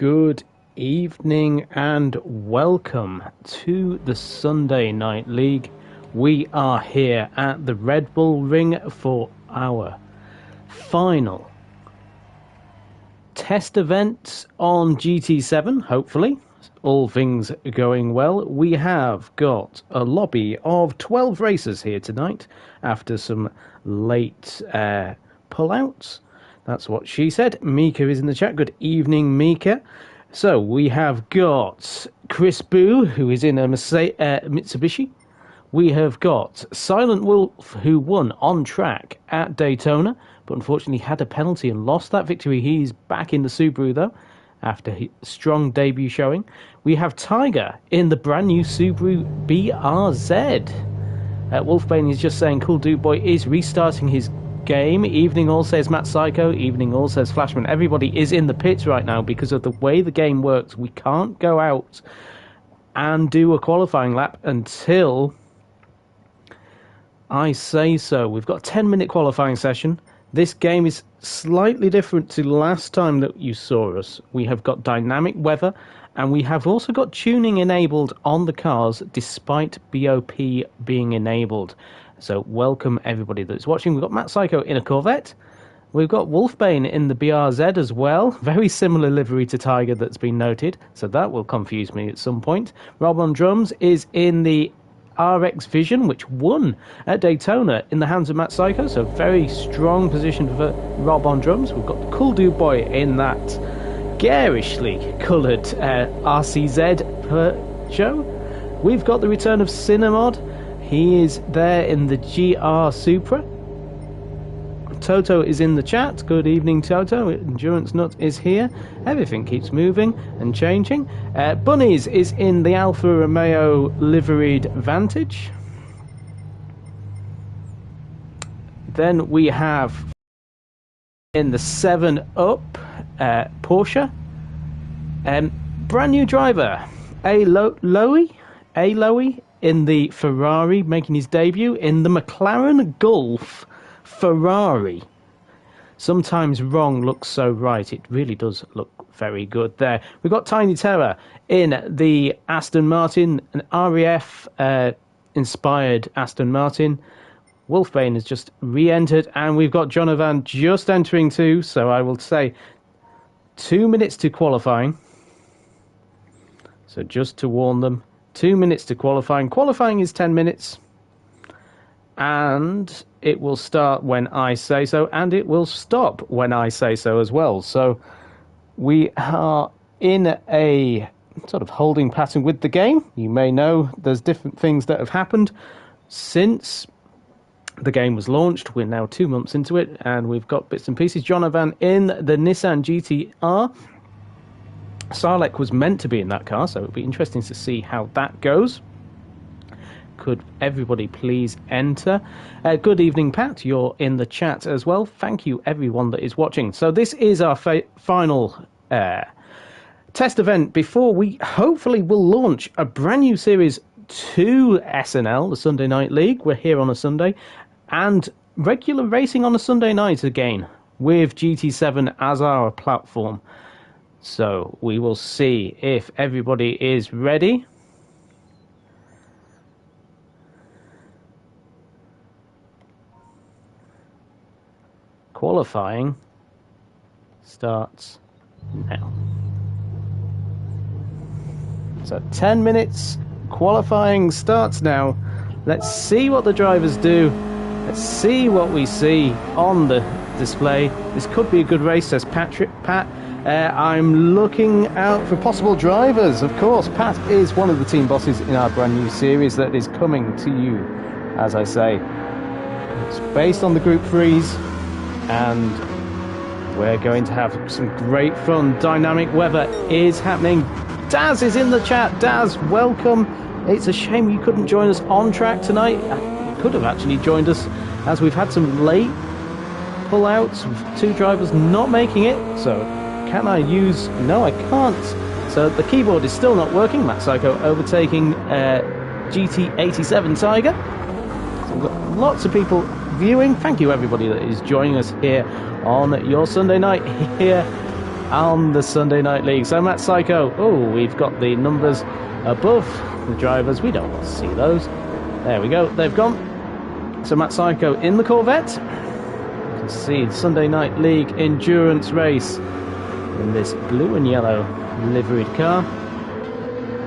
Good evening and welcome to the Sunday Night League. We are here at the Red Bull Ring for our final test event on GT7, hopefully. All things going well. We have got a lobby of 12 racers here tonight after some late pullouts. That's what she said. Mika is in the chat. Good evening, Mika. So we have got Chris Boo, who is in a Mitsubishi. We have got Silent Wolf, who won on track at Daytona, but unfortunately had a penalty and lost that victory. He's back in the Subaru, though, after his strong debut showing. We have Tiger in the brand new Subaru BRZ. Wolfbane is just saying Cool Dude Boy is restarting his game. Evening All says Matt Psycho. Evening All says Flashman. Everybody is in the pits right now because of the way the game works. We can't go out and do a qualifying lap until I say so. We've got a 10-minute qualifying session. This game is slightly different to last time that you saw us. We have got dynamic weather, and we have also got tuning enabled on the cars despite BOP being enabled. So welcome everybody that's watching. We've got Matt Psycho in a Corvette. We've got Wolfbane in the BRZ as well. Very similar livery to Tiger that's been noted, so that will confuse me at some point. Rob on drums is in the RX Vision, which won at Daytona in the hands of Matt Psycho, so very strong position for Rob on drums. We've got the Cool Dude Boy in that garishly coloured RCZ Peugeot. We've got the return of Cinemod. He is there in the GR Supra. Toto is in the chat. Good evening, Toto. Endurance Nut is here. Everything keeps moving and changing. Bunnies is in the Alfa Romeo liveried Vantage. Then we have in the 7-Up Porsche. Brand new driver, Aloy in the Ferrari, making his debut in the McLaren Golf Ferrari. Sometimes wrong looks so right. It really does look very good there. We've got Tiny Terror in the Aston Martin, an RAF inspired Aston Martin. Wolfbane has just re-entered, and we've got Jonovan just entering too, so I will say 2 minutes to qualifying. So just to warn them, 2 minutes to qualifying. Qualifying is 10 minutes. And it will start when I say so, and it will stop when I say so as well. So we are in a sort of holding pattern with the game. You may know there's different things that have happened since the game was launched. We're now 2 months into it, and we've got bits and pieces. Jonovan in the Nissan GTR. Sarlek was meant to be in that car, so it'll be interesting to see how that goes. Could everybody please enter? Good evening, Pat. You're in the chat as well. Thank you, everyone that is watching. So this is our final test event before we hopefully will launch a brand new series to SNL, the Sunday Night League. We're here on a Sunday, and regular racing on a Sunday night again with GT7 as our platform. So we will see if everybody is ready. Qualifying starts now. So 10 minutes, qualifying starts now. Let's see what the drivers do. Let's see what we see on the display. This could be a good race, says Pat. I'm looking out for possible drivers. Of course, Pat is one of the team bosses in our brand new series that is coming to you, as I say. It's based on the Group 3s, and we're going to have some great fun. Dynamic weather is happening. Daz is in the chat. Daz, welcome. It's a shame you couldn't join us on track tonight. You could have actually joined us, as we've had some late pullouts with 2 drivers not making it. So can I use... No, I can't. So the keyboard is still not working. Matt Psycho overtaking GT87 Tiger. So we've got lots of people viewing. Thank you, everybody that is joining us here on your Sunday night here on the Sunday Night League. So Matt Psycho, oh, we've got the numbers above the drivers. We don't want to see those. There we go, they've gone. So Matt Psycho in the Corvette. You can see the Sunday Night League endurance race in this blue and yellow liveried car.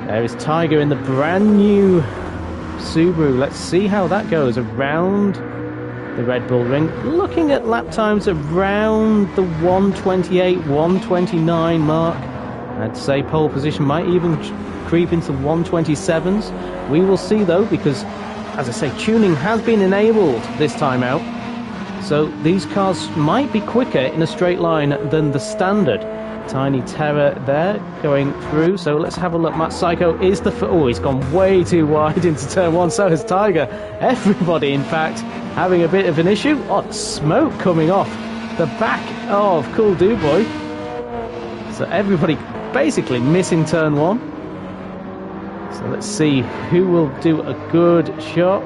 There is Tiger in the brand new Subaru. Let's see how that goes around the Red Bull Ring. Looking at lap times around the 128, 129 mark. I'd say pole position might even creep into 127s. We will see though, because as I say, tuning has been enabled this time out. So these cars might be quicker in a straight line than the standard. Tiny Terror there going through. So let's have a look. Matt Psycho is the... Oh, he's gone way too wide into turn one. So has Tiger. Everybody, in fact, having a bit of an issue. Oh, the smoke coming off the back of Cool Dude Boy. So everybody basically missing turn one. So let's see who will do a good shot.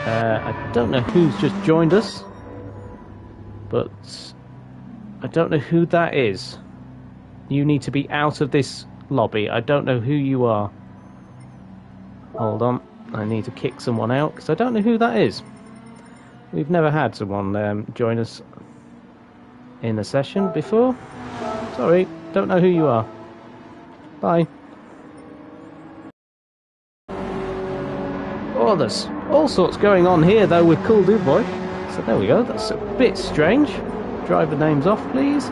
I don't know who's just joined us, but I don't know who that is. You need to be out of this lobby. I don't know who you are. Hold on. I need to kick someone out because I don't know who that is. We've never had someone join us in a session before. Sorry, don't know who you are. Bye. Oh, there's all sorts going on here though with Cool Dude Boy. So there we go. That's a bit strange. Driver names off, please.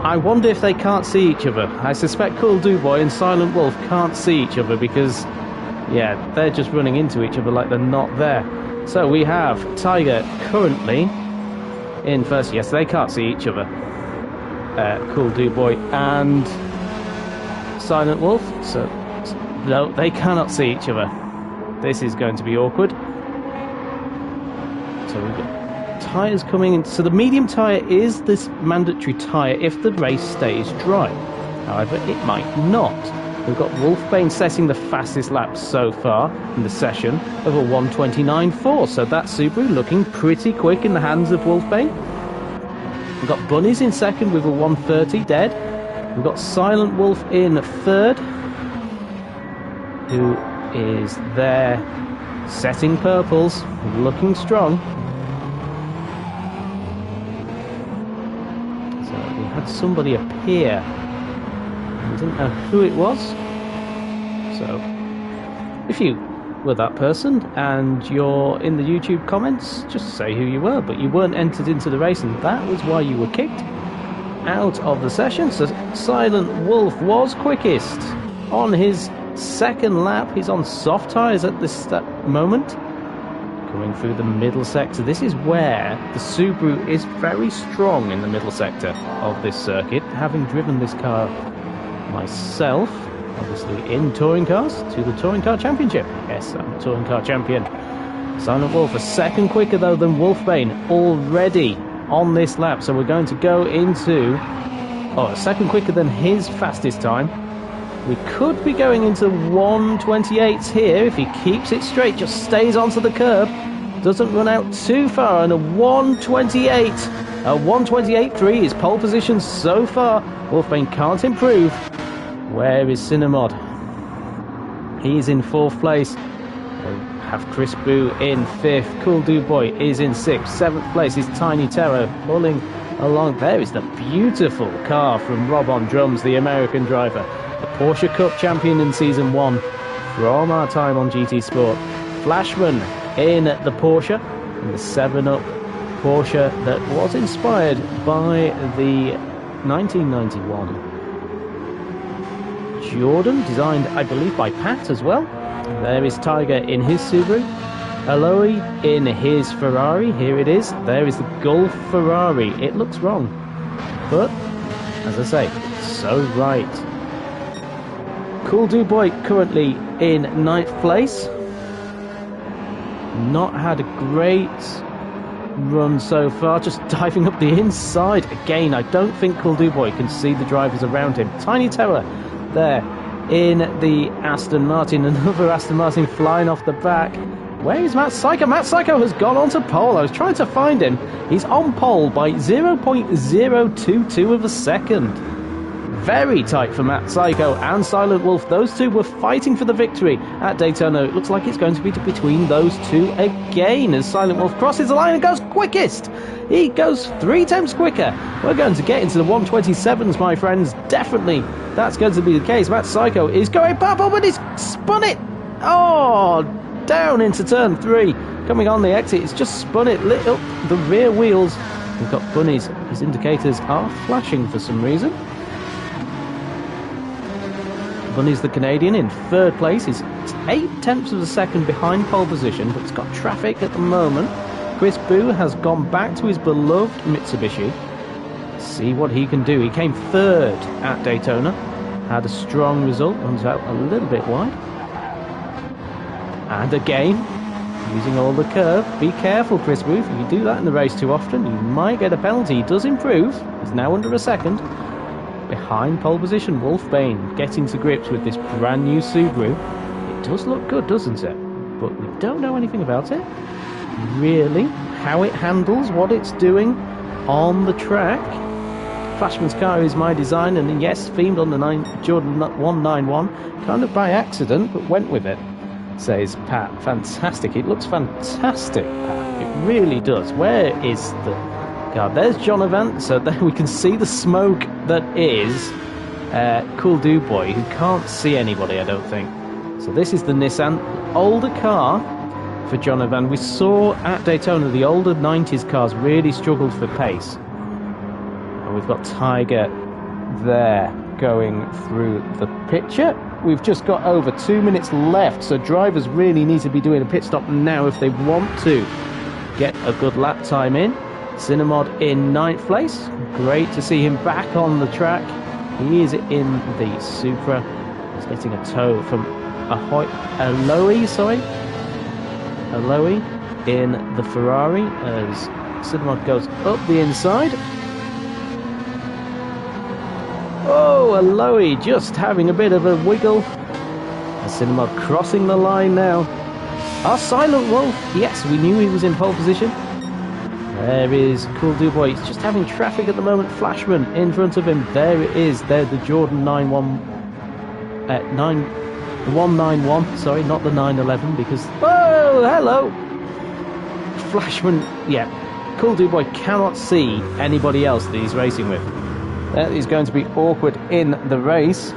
I wonder if they can't see each other. I suspect Cool Dude Boy and Silent Wolf can't see each other because, yeah, they're just running into each other like they're not there. So we have Tiger currently in first. Yes, they can't see each other. Cool Dude Boy and Silent Wolf. So no, they cannot see each other. This is going to be awkward. So we've got tyres coming in. So the medium tyre is this mandatory tyre if the race stays dry. However, it might not. We've got Wolfbane setting the fastest lap so far in the session of a 129.4. So that Subaru looking pretty quick in the hands of Wolfbane. We've got Bunnies in second with a 130 dead. We've got Silent Wolf in third, who is there setting purples, looking strong. So we had somebody appear. We didn't know who it was. So if you were that person and you're in the YouTube comments, just say who you were, but you weren't entered into the race and that was why you were kicked out of the session. So Silent Wolf was quickest on his second lap. He's on soft tyres at this moment. Coming through the middle sector. This is where the Subaru is very strong in the middle sector of this circuit. Having driven this car myself, obviously in touring cars, to the Touring Car Championship. Yes, I'm a Touring Car Champion. Silent Wolf a second quicker though than Wolfbane already on this lap. So we're going to go into... Oh, a second quicker than his fastest time. We could be going into 128s here if he keeps it straight, just stays onto the curb, doesn't run out too far, and a 128, a 128.3 is pole position so far. Wolfbane can't improve. Where is Cinemod? He's in fourth place. We'll have Chris Boo in fifth. Cool Dude Boy is in sixth. Seventh place is Tiny Terror pulling along. There is the beautiful car from Rob on drums, the American driver. The Porsche Cup champion in Season 1 from our time on GT Sport. Flashman in the Porsche, in the 7-Up Porsche that was inspired by the 1991 Jordan, designed, I believe, by Pat as well. There is Tiger in his Subaru. Aloy in his Ferrari. Here it is. There is the Golf Ferrari. It looks wrong, but, as I say, it's so right. Cool Dude Boy currently in 9th place. Not had a great run so far, just diving up the inside. Again, I don't think Cool Dude Boy can see the drivers around him. Tiny Terror there in the Aston Martin. Another Aston Martin flying off the back Where is Matt Psycho? Matt Psycho has gone on to pole. I was trying to find him. He's on pole by 0.022 of a second. Very tight for Matt Psycho and Silent Wolf. Those two were fighting for the victory at Daytona. It looks like it's going to be between those two again as Silent Wolf crosses the line and goes quickest. He goes 3 times quicker. We're going to get into the 127s, my friends. Definitely that's going to be the case. Matt Psycho is going purple, but he's spun it. Oh, down into turn 3. Coming on the exit, it's just spun it, lit up the rear wheels. We've got bunnies. His indicators are flashing for some reason. Bunny's the Canadian in 3rd place. He's 0.8 of a second behind pole position, but it's got traffic at the moment. Chris Boo has gone back to his beloved Mitsubishi. See what he can do. He came 3rd at Daytona. Had a strong result. Runs out a little bit wide. And again, using all the curve. Be careful, Chris Boo. If you do that in the race too often, you might get a penalty. He does improve. He's now under a second. Behind pole position, Wolfbane getting to grips with this brand new Subaru. It does look good, doesn't it? But we don't know anything about it. Really, how it handles, what it's doing on the track. Flashman's car is my design, and yes, themed on the Jordan 191, kind of by accident, but went with it, says Pat. Fantastic, it looks fantastic, Pat. It really does. Where is the... God, there's Jonovan, so there we can see the smoke that is Cool Dude Boy, who can't see anybody, I don't think. So this is the Nissan, older car for Jonovan. We saw at Daytona the older 90s cars really struggled for pace. And we've got Tiger there going through the picture. We've just got over 2 minutes left, so drivers really need to be doing a pit stop now if they want to get a good lap time in. Cinemod in 9th place. Great to see him back on the track. He is in the Supra. He's getting a tow from Aloe in the Ferrari as Cinemod goes up the inside. Oh, Aloe just having a bit of a wiggle. Cinemod crossing the line now. Our Silent Wolf, yes, we knew he was in pole position. There is Cool Dubois. He's just having traffic at the moment. Flashman in front of him. There it is. There's the Jordan 191. Sorry, not the 911 because... Oh, hello! Flashman, yeah. Cool Dubois cannot see anybody else that he's racing with. That is going to be awkward in the race.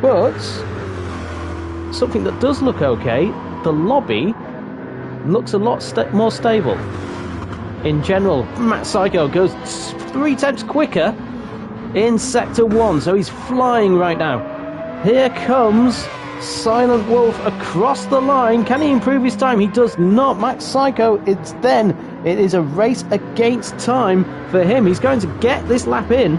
But something that does look okay, the lobby looks a lot more stable. In general, Matt Psycho goes 3 times quicker in Sector 1, so he's flying right now. Here comes Silent Wolf across the line. Can he improve his time? He does not. Matt Psycho, it is a race against time for him. He's going to get this lap in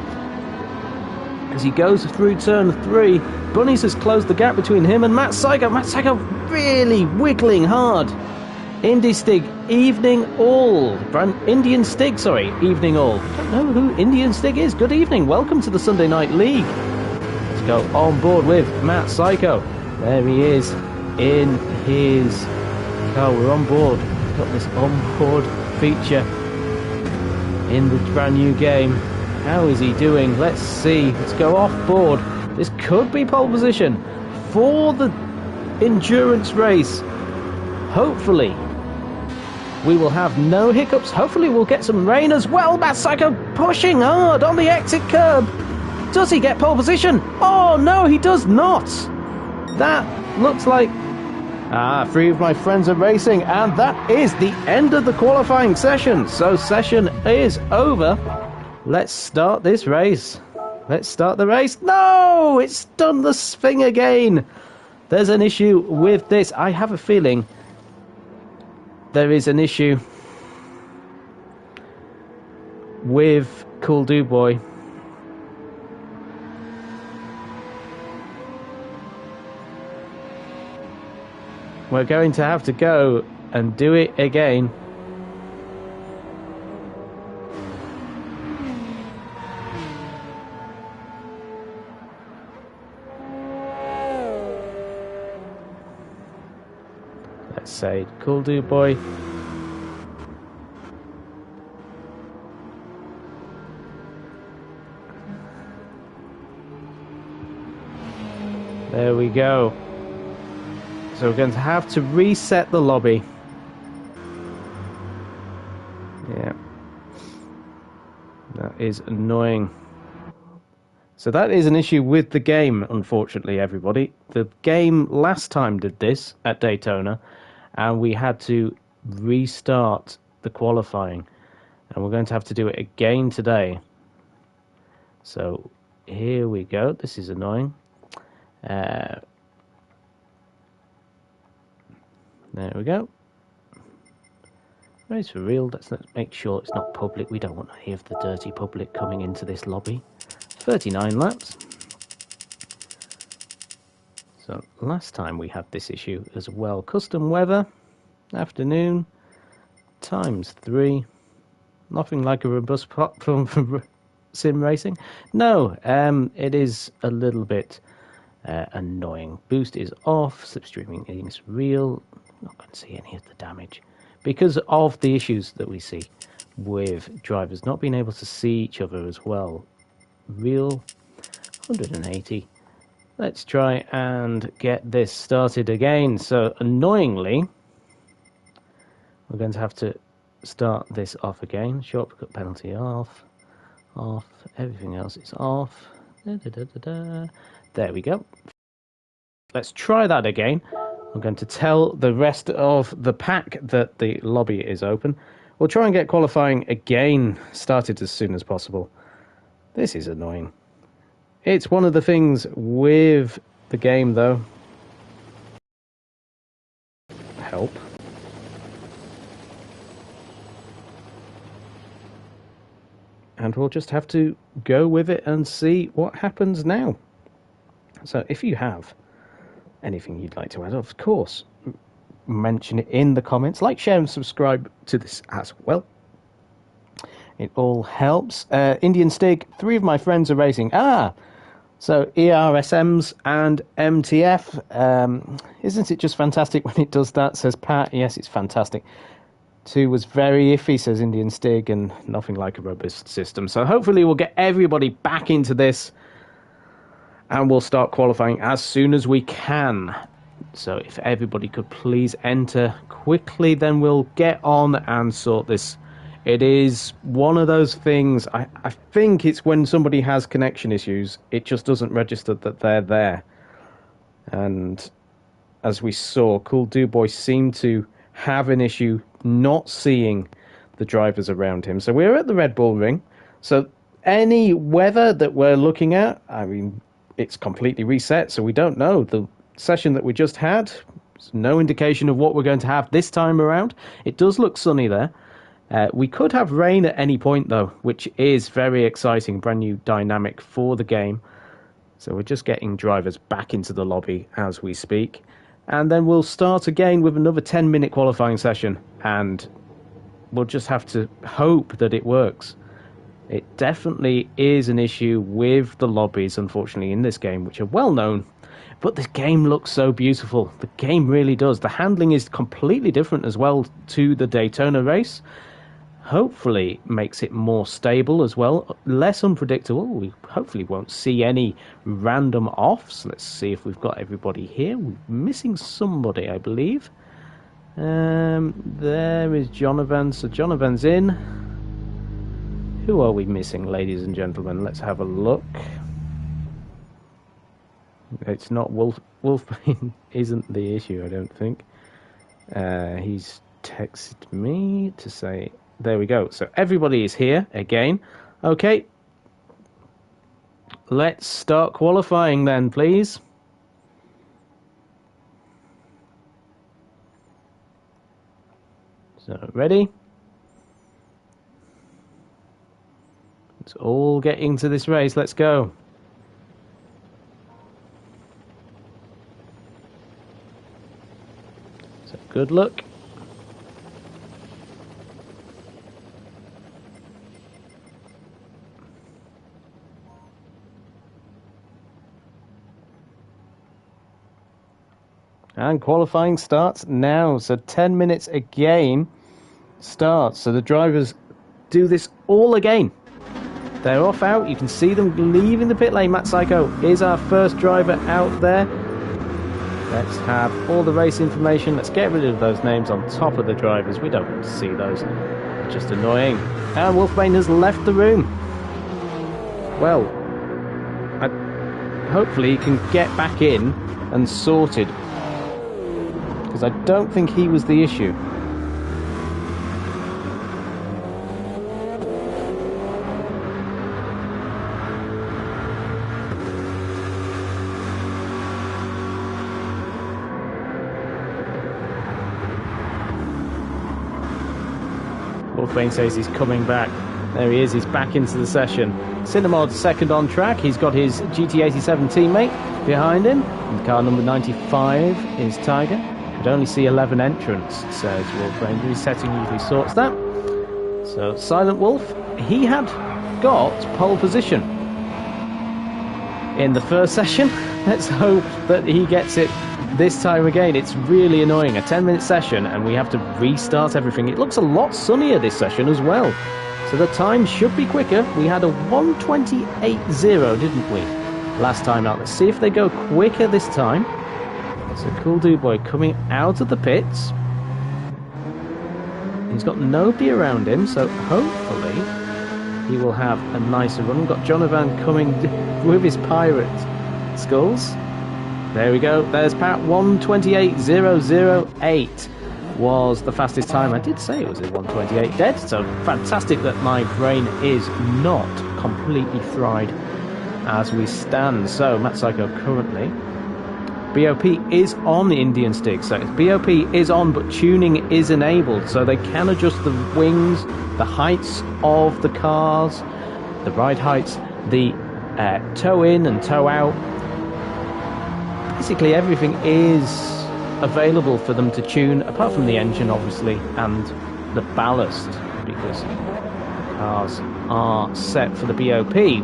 as he goes through turn 3. Bunnies has closed the gap between him and Matt Psycho. Matt Psycho really wiggling hard. Indie Stig, Evening All. Indian Stig, sorry, Evening All. I don't know who Indian Stig is. Good evening, welcome to the Sunday Night League. Let's go on board with Matt Psycho. There he is in his car. We're on board. Got this on-board feature in the brand new game. How is he doing? Let's see. Let's go off board. This could be pole position for the endurance race. Hopefully we will have no hiccups. Hopefully we'll get some rain as well. Matt Psycho pushing hard on the exit curb. Does he get pole position? Oh no, he does not. That looks like... 3 of my friends are racing, and that is the end of the qualifying session. So session is over. Let's start this race. Let's start the race. No, it's done the thing again. There's an issue with this. I have a feeling there is an issue with Cool Dubois. We're going to have to go and do it again. let's say, Cool Dude Boy. There we go. So we're going to have to reset the lobby. Yeah. That is annoying. So that is an issue with the game, unfortunately, everybody. The game last time did this at Daytona, and we had to restart the qualifying. And we're going to have to do it again today. So here we go. This is annoying. There we go. Race for real. Let's make sure it's not public. We don't want any of the dirty public coming into this lobby. 39 laps. So last time we had this issue as well. Custom weather, afternoon, times 3. Nothing like a robust platform for sim racing. No, it is a little bit annoying. Boost is off. Slipstreaming is real. Not going to see any of the damage because of the issues that we see with drivers not being able to see each other as well. Real 180. Let's try and get this started again. So annoyingly, we're going to have to start this off again. Shortcut penalty off, everything else is off. There we go. Let's try that again. I'm going to tell the rest of the pack that the lobby is open. We'll try and get qualifying again started as soon as possible. This is annoying. It's one of the things with the game, though. Help. And we'll just have to go with it and see what happens now. So if you have anything you'd like to add, of course, mention it in the comments. Like, share, and subscribe to this as well. It all helps. Indian Stig, 3 of my friends are racing. So ERSMs and MTF. Isn't it just fantastic when it does that, says Pat? Yes, it's fantastic. 2 was very iffy, says Indian Stig, and nothing like a robust system. So hopefully we'll get everybody back into this, and we'll start qualifying as soon as we can. So if everybody could please enter quickly, then we'll get on and sort this. It is one of those things, I think it's when somebody has connection issues, it just doesn't register that they're there. And as we saw, Cool Dude Boy seemed to have an issue not seeing the drivers around him. So we're at the Red Bull Ring. So any weather that we're looking at, I mean, it's completely reset, so we don't know. The session that we just had, no indication of what we're going to have this time around. It does look sunny there. We could have rain at any point, though, which is very exciting, brand new dynamic for the game. So we're just getting drivers back into the lobby as we speak. And then we'll start again with another 10-minute qualifying session, and we'll just have to hope that it works. It definitely is an issue with the lobbies, unfortunately, in this game, which are well known. But the game looks so beautiful. The game really does. The handling is completely different as well to the Daytona race. Hopefully makes it more stable as well, less unpredictable. We hopefully won't see any random offs. Let's see if we've got everybody here. We're missing somebody, I believe. There is Jonathan. So Jonathan's in. Who are we missing, ladies and gentlemen? Let's have a look. It's not Wolf. Wolfman isn't the issue, I don't think. He's texted me to say... There we go. So everybody is here again. Okay. Let's start qualifying then, please. So, ready? Let's all get into this race. Let's go. So, good luck. And qualifying starts now. So 10 minutes again starts. So the drivers do this all again. They're off out. You can see them leaving the pit lane. Matt Psycho is our first driver out there. Let's have all the race information. Let's get rid of those names on top of the drivers. We don't want to see those. They're just annoying. And Wolfbane has left the room. Well, hopefully he can get back in and sorted. Because I don't think he was the issue. Wolfbane says he's coming back. There he is, he's back into the session. Cinnamod second on track. He's got his GT7 teammate behind him. And car number 95 is Tiger. Could only see 11 entrants, says Wolfbane. Resetting usually sorts that. So Silent Wolf, he had got pole position in the first session. Let's hope that he gets it this time again. It's really annoying. A 10-minute session and we have to restart everything. It looks a lot sunnier this session as well. So the time should be quicker. We had a 1:28.0, didn't we? Last time out. Let's see if they go quicker this time. So Cool Dude Boy coming out of the pits. He's got nobody around him, so hopefully he will have a nicer run. We've got Jonavan coming with his pirate skulls. There we go. There's Pat. 1:28.008 was the fastest time. I did say it was a 1:28 dead, so fantastic that my brain is not completely fried as we stand. So Matt Psycho currently. BOP is on Indian Stick, so BOP is on, but tuning is enabled, so they can adjust the wings, the heights of the cars, the ride heights, the toe in and toe out. Basically everything is available for them to tune, apart from the engine obviously, and the ballast, because cars are set for the BOP.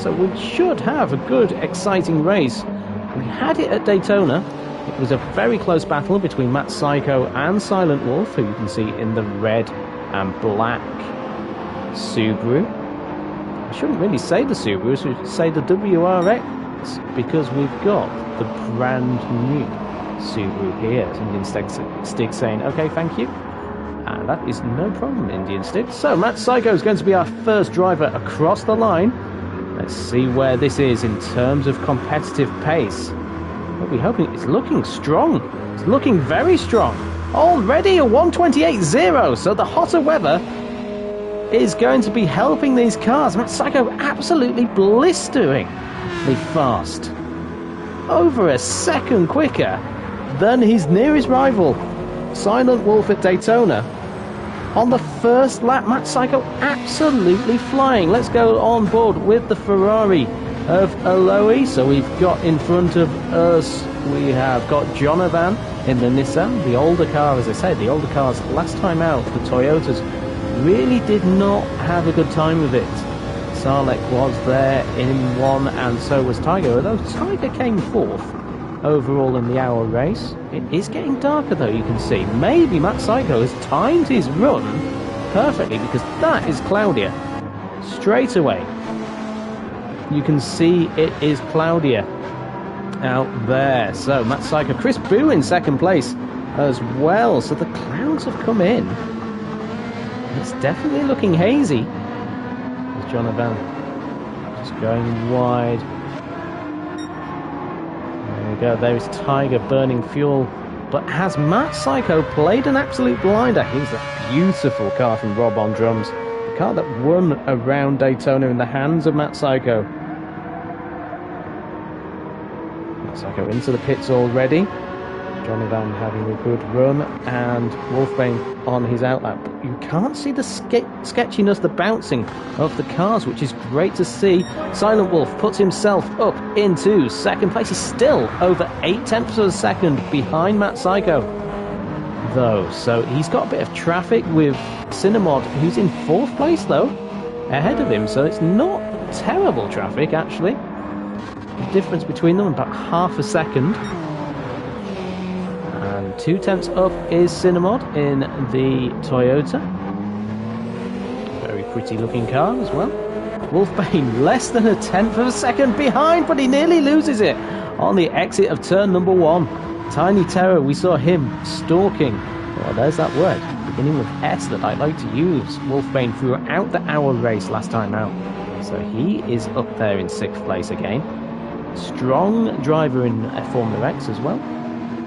So we should have a good, exciting race. We had it at Daytona. It was a very close battle between Matt Psycho and Silent Wolf, who you can see in the red and black Subaru. I shouldn't really say the Subaru, I should say the WRX, because we've got the brand new Subaru here. Indian Stick saying, okay, thank you. And that is no problem, Indian Stick. So Matt Psycho is going to be our first driver across the line. Let's see where this is in terms of competitive pace. What we're hoping, it's looking strong. It's looking very strong. Already a 1:28.0, so the hotter weather is going to be helping these cars. Matt Psycho absolutely blisteringly fast. Over a second quicker than his nearest rival, Silent Wolf at Daytona. On the first lap, Matt Psycho absolutely flying. Let's go on board with the Ferrari of Eloy. So we've got in front of us, we have got Jonavan in the Nissan, the older car. As I said, the older cars last time out, the Toyotas really did not have a good time with it. Sarlek was there in one, and so was Tiger, although Tiger came fourth overall in the hour race. It is getting darker though, you can see. Maybe Matt Psycho has timed his run perfectly, because that is cloudier. Straight away you can see it is cloudier out there. So Matt Psycho, Chris Boo in second place as well. So the clouds have come in. It's definitely looking hazy. There's Jonavan just going wide. There we go, there's Tiger burning fuel. But has Matt Psycho played an absolute blinder? Here's a beautiful car from Rob on drums. The car that won around Daytona in the hands of Matt Psycho. Matt Psycho into the pits already. Jonavan having a good run, and Wolfbane on his outlap. But you can't see the sketchiness, the bouncing of the cars, which is great to see. Silent Wolf puts himself up into second place. He's still over 0.8 of a second behind Matt Psycho, though. So he's got a bit of traffic with Cinnamod, who's in fourth place, though, ahead of him. So it's not terrible traffic, actually. The difference between them, about half a second. 2 tenths up is Cinnamod in the Toyota. Very pretty looking car as well. Wolfbane less than a tenth of a second behind, but he nearly loses it on the exit of turn number 1. Tiny Terror, we saw him stalking. Well, there's that word, beginning with S, that I like to use. Wolfbane throughout the hour race last time out. So he is up there in 6th place again. Strong driver in Formula X as well.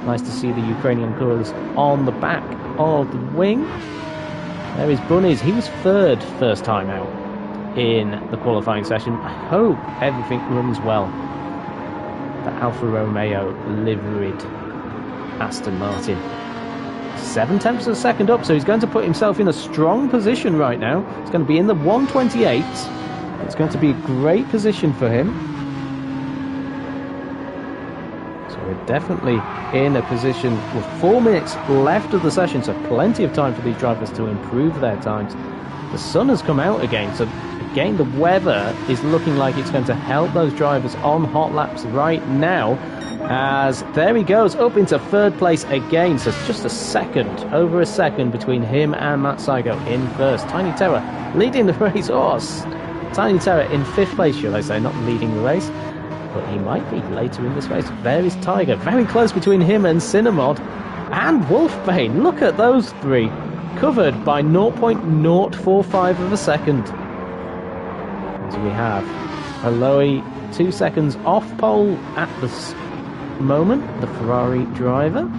Nice to see the Ukrainian colours on the back of the wing. There is Bunnies. He was 3rd first time out in the qualifying session. I hope everything runs well. The Alfa Romeo liveried Aston Martin. 7 tenths of a second up, so he's going to put himself in a strong position right now. It's going to be in the 128. It's going to be a great position for him. So we're definitely in a position with 4 minutes left of the session, so plenty of time for these drivers to improve their times. The sun has come out again, so again the weather is looking like it's going to help those drivers on hot laps right now, as there he goes up into 3rd place again. So it's just a second, over a second between him and Matt Psycho in 1st. Tiny Terror leading the race. Tiny Terror in 5th place, should I say, not leading the race, but he might be later in this race. There is Tiger, very close between him and Cinnamod and Wolfbane. Look at those 3, covered by 0.045 of a second. As we have Aloy 2 seconds off pole at the moment, the Ferrari driver.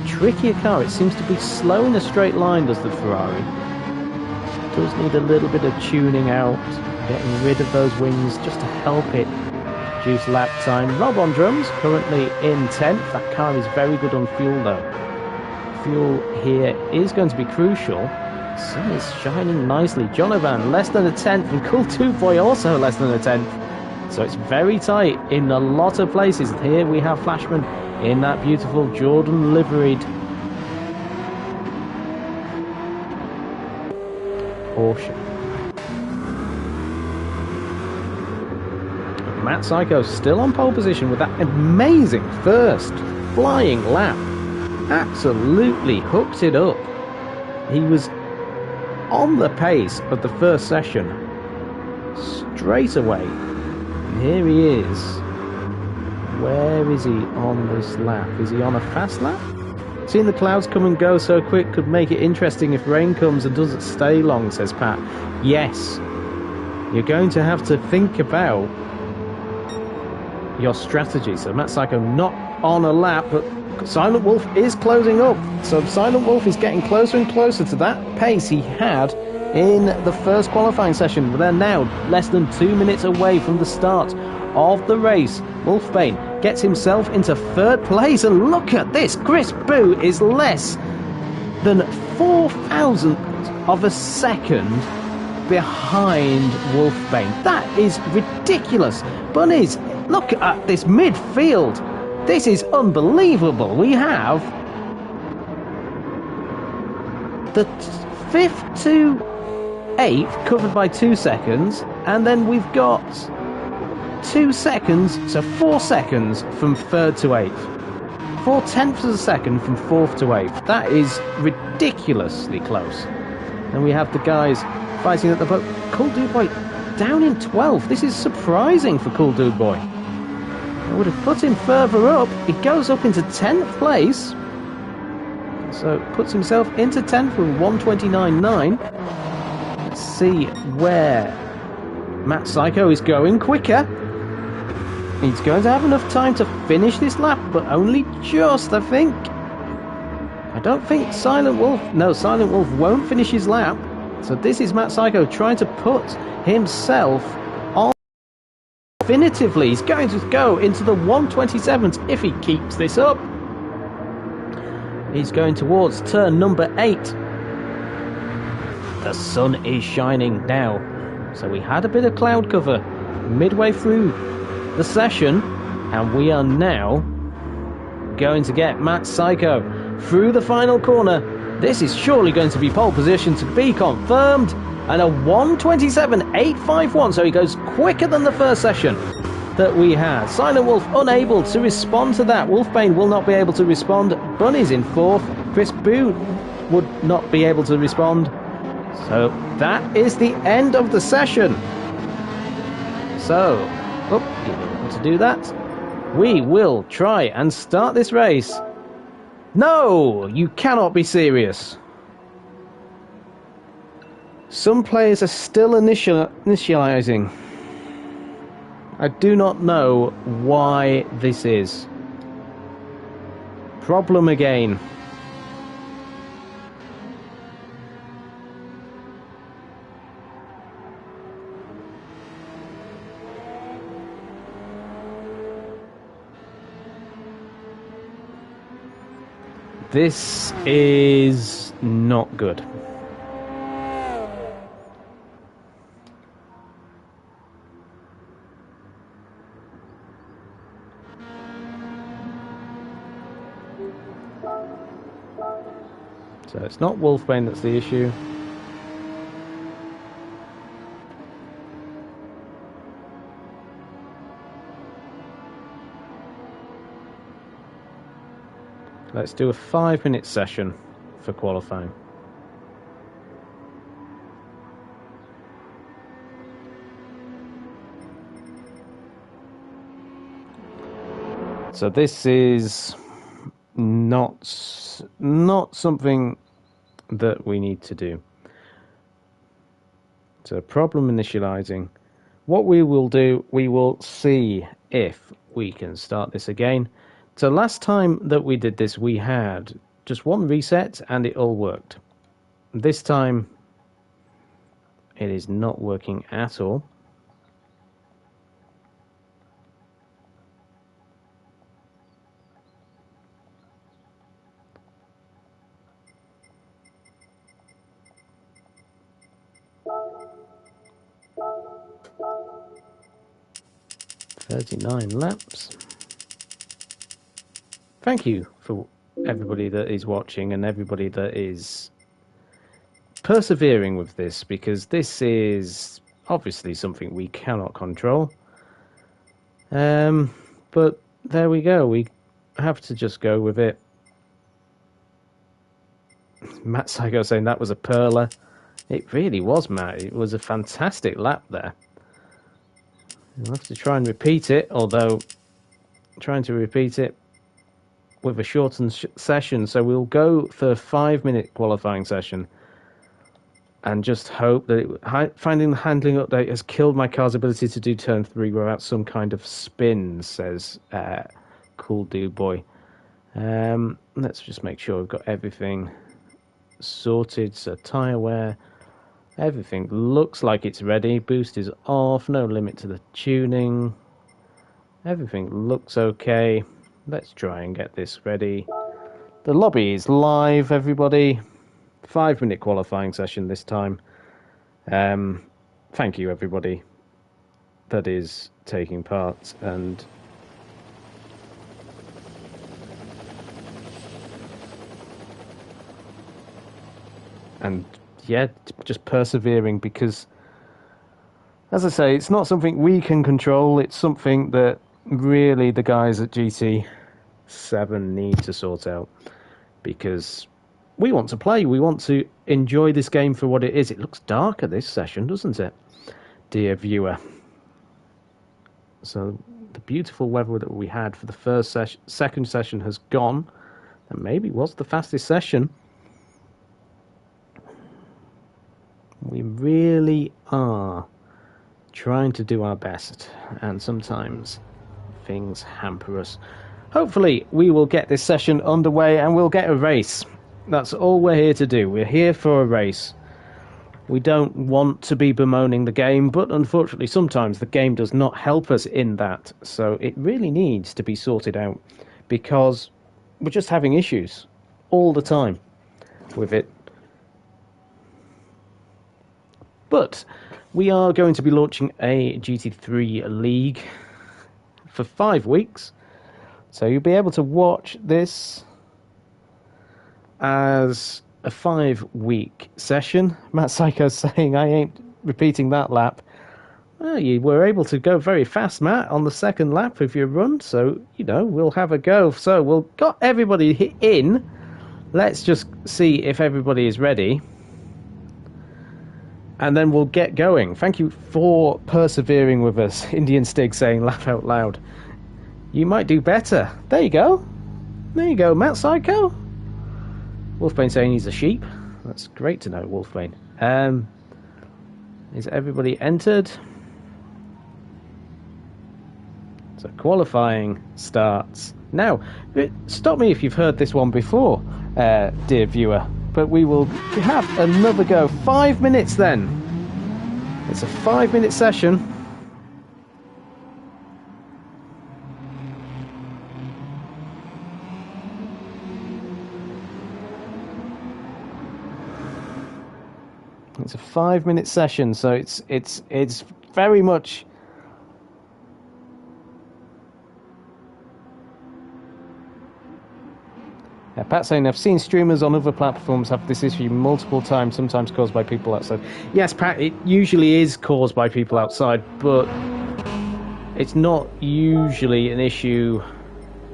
Trickier car, it seems to be slow in a straight line, does the Ferrari. Does need a little bit of tuning out, getting rid of those wings just to help it reduce lap time. Rob on drums, currently in 10th. That car is very good on fuel though. Fuel here is going to be crucial. Sun is shining nicely. Jonovan less than a tenth, and Cool 2 Boy also less than a tenth. So it's very tight in a lot of places. Here we have Flashman in that beautiful Jordan liveried Porsche. Matt Psycho still on pole position with that amazing first flying lap. Absolutely hooked it up. He was on the pace of the first session straight away. And here he is. Where is he on this lap? Is he on a fast lap? Seeing the clouds come and go so quick could make it interesting if rain comes and doesn't stay long, says Pat. Yes, you're going to have to think about your strategy. So Matt Psycho not on a lap, but Silent Wolf is closing up. So Silent Wolf is getting closer and closer to that pace he had in the first qualifying session. They're now less than 2 minutes away from the start of the race. Wolfbane gets himself into 3rd place, and look at this, Chris Boo is less than 4,000th of a second behind Wolfbane. That is ridiculous. Bunnies, look at this midfield. This is unbelievable. We have the 5th to 8th covered by 2 seconds, and then we've got 2 seconds, so 4 seconds from 3rd to 8th. 4 tenths of a second from 4th to 8th. That is ridiculously close. And we have the guys fighting at the boat. Cool Dude Boy down in 12th. This is surprising for Cool Dude Boy. I would have put him further up. He goes up into 10th place. So puts himself into 10th with 129.9. Let's see where Matt Psycho is going quicker. He's going to have enough time to finish this lap, but only just, I think. I don't think Silent Wolf... No, Silent Wolf won't finish his lap. So this is Matt Psycho trying to put himself on definitively. He's going to go into the 127s if he keeps this up. He's going towards turn number 8. The sun is shining now. So we had a bit of cloud cover midway through the session, and we are now going to get Matt Psycho through the final corner. This is surely going to be pole position to be confirmed, and a 127.851, so he goes quicker than the first session. that we had. Silent Wolf unable to respond to that. Wolfbane will not be able to respond. Bunny's in fourth. Chris Boo would not be able to respond. So that is the end of the session. So, you don't want to do that. We will try and start this race. No, you cannot be serious. Some players are still initializing. I do not know why this is. Problem again. This is not good. So it's not Wolfbane that's the issue. Let's do a 5-minute session for qualifying. So this is not something that we need to do. So problem initializing. What we will do, we will see if we can start this again. So last time that we did this, we had just one reset and it all worked. This time, it is not working at all. "39 laps." Thank you for everybody that is watching and everybody that is persevering with this, because this is obviously something we cannot control. But there we go. We have to just go with it. Matt Psycho saying that was a perler. It really was, Matt. It was a fantastic lap there. We'll have to try and repeat it, although trying to repeat it with a shortened session. So we'll go for a 5-minute qualifying session and just hope that finding the handling update has killed my car's ability to do turn 3 without some kind of spin, says Cool Dude Boy. Let's just make sure we've got everything sorted. So tyre wear, everything looks like it's ready. Boost is off, no limit to the tuning. Everything looks okay. Let's try and get this ready. The lobby is live, everybody. 5-minute qualifying session this time. Thank you, everybody that is taking part, and yeah, just persevering, because as I say, it's not something we can control. It's something that really the guys at GT7 need to sort out, because we want to play. We want to enjoy this game for what it is. It looks darker this session, doesn't it, dear viewer? So the beautiful weather that we had for the second session has gone, and maybe was the fastest session. We really are trying to do our best, and sometimes things hamper us. Hopefully we will get this session underway and we'll get a race. That's all we're here to do. We're here for a race. We don't want to be bemoaning the game, but unfortunately sometimes the game does not help us in that. So it really needs to be sorted out, because we're just having issues all the time with it. But we are going to be launching a GT3 League for 5 weeks. So you'll be able to watch this as a 5-week session. Matt Psycho's saying, I ain't repeating that lap. Well, you were able to go very fast, Matt, on the second lap of your run, so, you know, we'll have a go. So, we'll got everybody in. Let's just see if everybody is ready. And then we'll get going. Thank you for persevering with us. Indian Stig saying, laugh out loud. You might do better. There you go. There you go, Matt Psycho. Wolfbane saying he's a sheep. That's great to know, Wolfbane. Is everybody entered? So qualifying starts now. Stop me if you've heard this one before, dear viewer. But we will have another go. 5 minutes then. It's a 5-minute session. It's a 5-minute session, so it's very much. Yeah, Pat saying, I've seen streamers on other platforms have this issue multiple times, sometimes caused by people outside. Yes, Pat, it usually is caused by people outside, but it's not usually an issue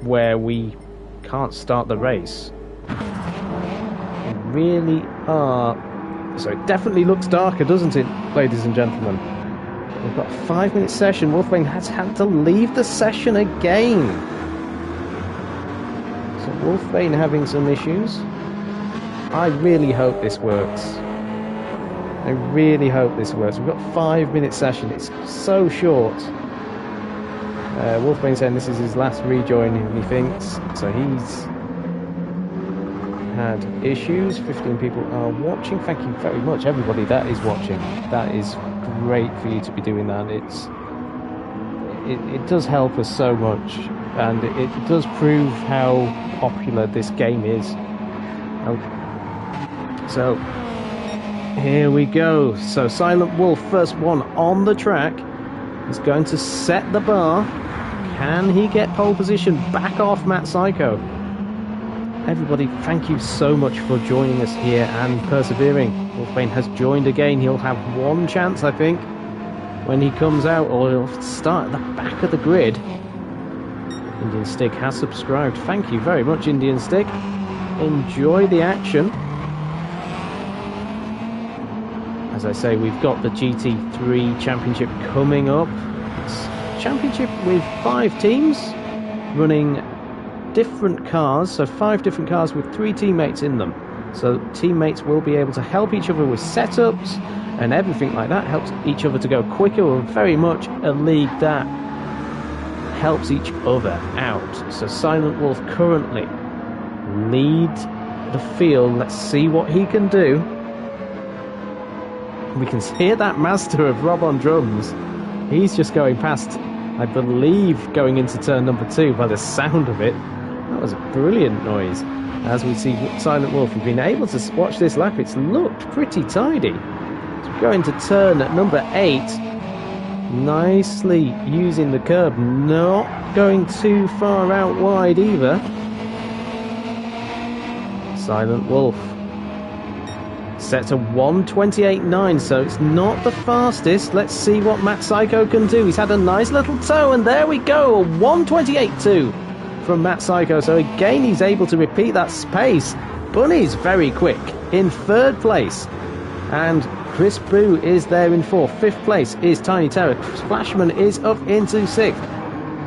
where we can't start the race. We really are. So it definitely looks darker, doesn't it, ladies and gentlemen? We've got a 5-minute session. Wolfbane has had to leave the session again. Wolfbane having some issues. I really hope this works. I really hope this works. We've got a 5-minute session. It's so short. Wolfbane saying this is his last rejoin, he thinks. So he's had issues. 15 people are watching. Thank you very much, everybody that is watching. That is great for you to be doing that. It does help us so much, and it does prove how popular this game is. So here we go. So Silent Wolf, first one on the track, is going to set the bar. Can he get pole position back off Matt Psycho? Everybody, thank you so much for joining us here and persevering. Wolfbane has joined again. He'll have one chance, I think, when he comes out, or he'll start at the back of the grid. Indian Stick has subscribed. Thank you very much, Indian Stick. Enjoy the action. As I say, we've got the GT3 Championship coming up. It's a championship with 5 teams running different cars, so 5 different cars with 3 teammates in them. So teammates will be able to help each other with setups and everything like that, helps each other to go quicker. We're very much a league that helps each other out. So Silent Wolf currently leads the field. Let's see what he can do. We can hear that master of Rob on drums. He's just going past, I believe, going into turn number 2 by the sound of it. That was a brilliant noise. As we see Silent Wolf, we've been able to watch this lap. It's looked pretty tidy. So we go into turn at number 8. Nicely using the curb. Not going too far out wide either. Silent Wolf. Set to 1:28.9, so it's not the fastest. Let's see what Matt Psycho can do. He's had a nice little toe, and there we go. 1:28.2 from Matt Psycho. So again, he's able to repeat that pace. Bunny's very quick in 3rd place. And Chris Boo is there in 4th. 5th place is Tiny Terror. Splashman is up into 6th.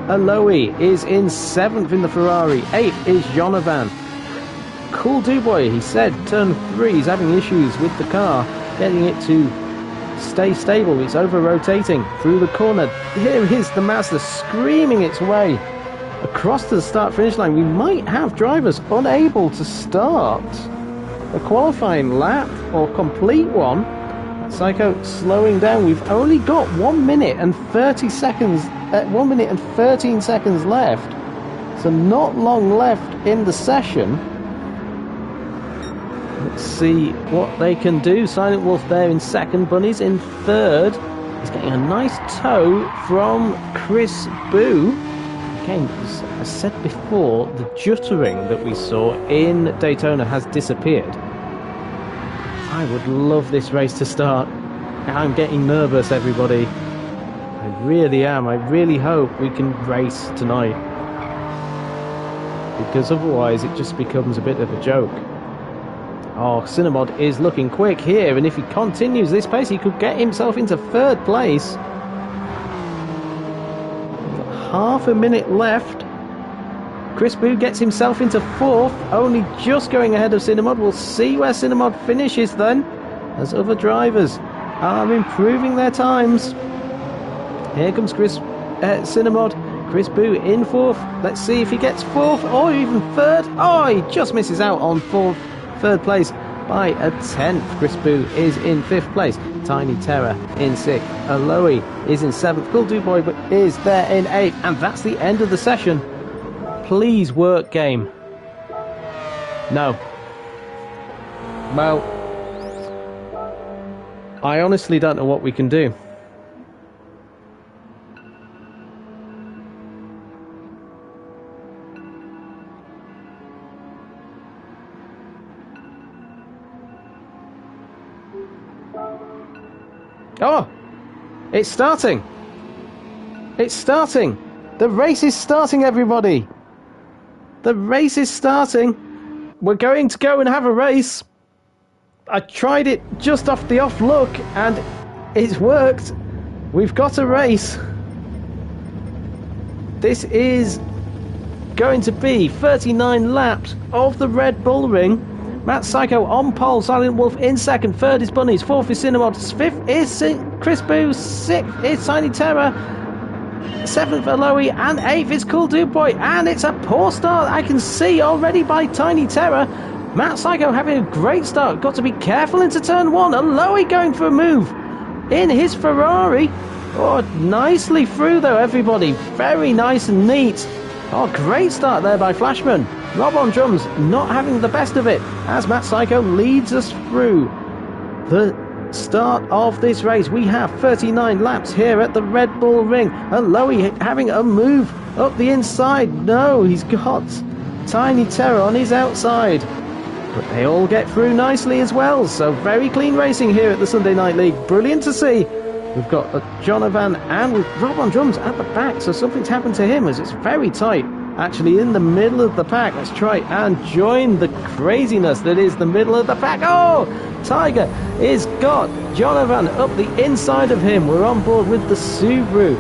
Aloe is in 7th in the Ferrari. 8th is Jonavan. Cool Duboy, he said, turn 3, he's having issues with the car, getting it to stay stable. It's over-rotating through the corner. Here is the Mazda screaming its way across to the start-finish line. We might have drivers unable to start a qualifying lap or complete one. Psycho slowing down. We've only got 1 minute and 30 seconds, 1 minute and 13 seconds left. So not long left in the session. Let's see what they can do. Silent Wolf there in 2nd. Bunny's in 3rd. He's getting a nice toe from Chris Boo. Again, as I said before, the juttering that we saw in Daytona has disappeared. I would love this race to start. I'm getting nervous, everybody. I really am. I really hope we can race tonight. Because otherwise it just becomes a bit of a joke. Oh, Cinnamod is looking quick here, and if he continues this pace, he could get himself into third place. Half a minute left. Chris Boo gets himself into fourth, only just going ahead of Cinnamod. We'll see where Cinnamod finishes then, as other drivers are improving their times. Here comes Cinnamod. Chris Boo in fourth. Let's see if he gets fourth or even third. Oh, he just misses out on third place by a tenth. Chris Boo is in fifth place. Tiny Terror in sixth. Aloe is in seventh. Cool Duboy is there in eighth. And that's the end of the session. Please work, game. No. Well, I honestly don't know what we can do. Oh! It's starting! It's starting! The race is starting, everybody! The race is starting! We're going to go and have a race! I tried it just off the off look and it's worked! We've got a race! This is going to be 39 laps of the Red Bull Ring. Matt Psycho on pole, Silent Wolf in second, third is Bunnies, fourth is Cinnamod, fifth is Chris Boo, sixth is Tiny Terror, seventh Aloe, and eighth is Cool Dude Boy, and it's a poor start I can see already by Tiny Terror. Matt Psycho having a great start, got to be careful into turn one, Aloe going for a move in his Ferrari. Oh, nicely through though, everybody, very nice and neat. Oh, great start there by Flashman. Rob on drums, not having the best of it, as Matt Psycho leads us through the start of this race. We have 39 laps here at the Red Bull Ring. Aloe having a move up the inside. No, he's got Tiny Terror on his outside. But they all get through nicely as well, so very clean racing here at the Sunday Night League. Brilliant to see. We've got Jonovan and with Rob on drums at the back, so something's happened to him as it's very tight. Actually in the middle of the pack. Let's try and join the craziness that is the middle of the pack. Oh! Tiger is got Jonovan up the inside of him. We're on board with the Subaru.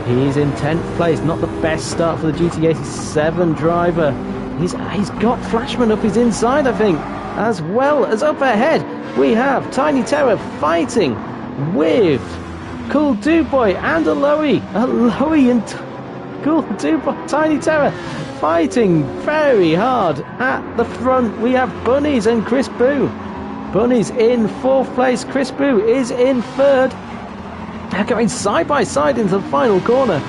He's in 10th place. Not the best start for the GT7 driver. He's got Flashman up his inside, I think. As well as up ahead, we have Tiny Terror fighting with Cool Dude Boy and Aloe. Aloe and Cool Dude Boy, Tiny Terror fighting very hard at the front. We have Bunnies and Chris Boo. Bunnies in 4th place. Chris Boo is in 3rd. They're going side by side into the final corner.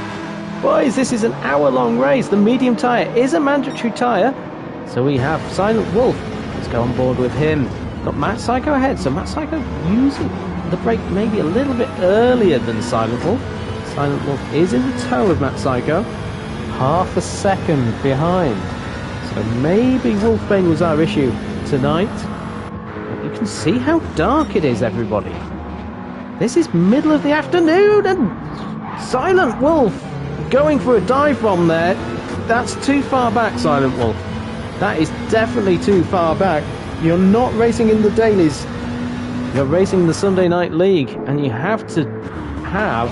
Boys, this is an hour-long race. The medium tyre is a mandatory tyre. So we have Silent Wolf. Let's go on board with him. Got Matt Psycho ahead. So Matt Psycho using the brake maybe a little bit earlier than Silent Wolf. Silent Wolf is in the tow of Matt Psycho. Half a second behind. So maybe Wolfbane was our issue tonight. But you can see how dark it is, everybody. This is middle of the afternoon and Silent Wolf going for a dive bomb there. That's too far back, Silent Wolf. That is definitely too far back. You're not racing in the dailies. You're racing the Sunday Night League, and you have to have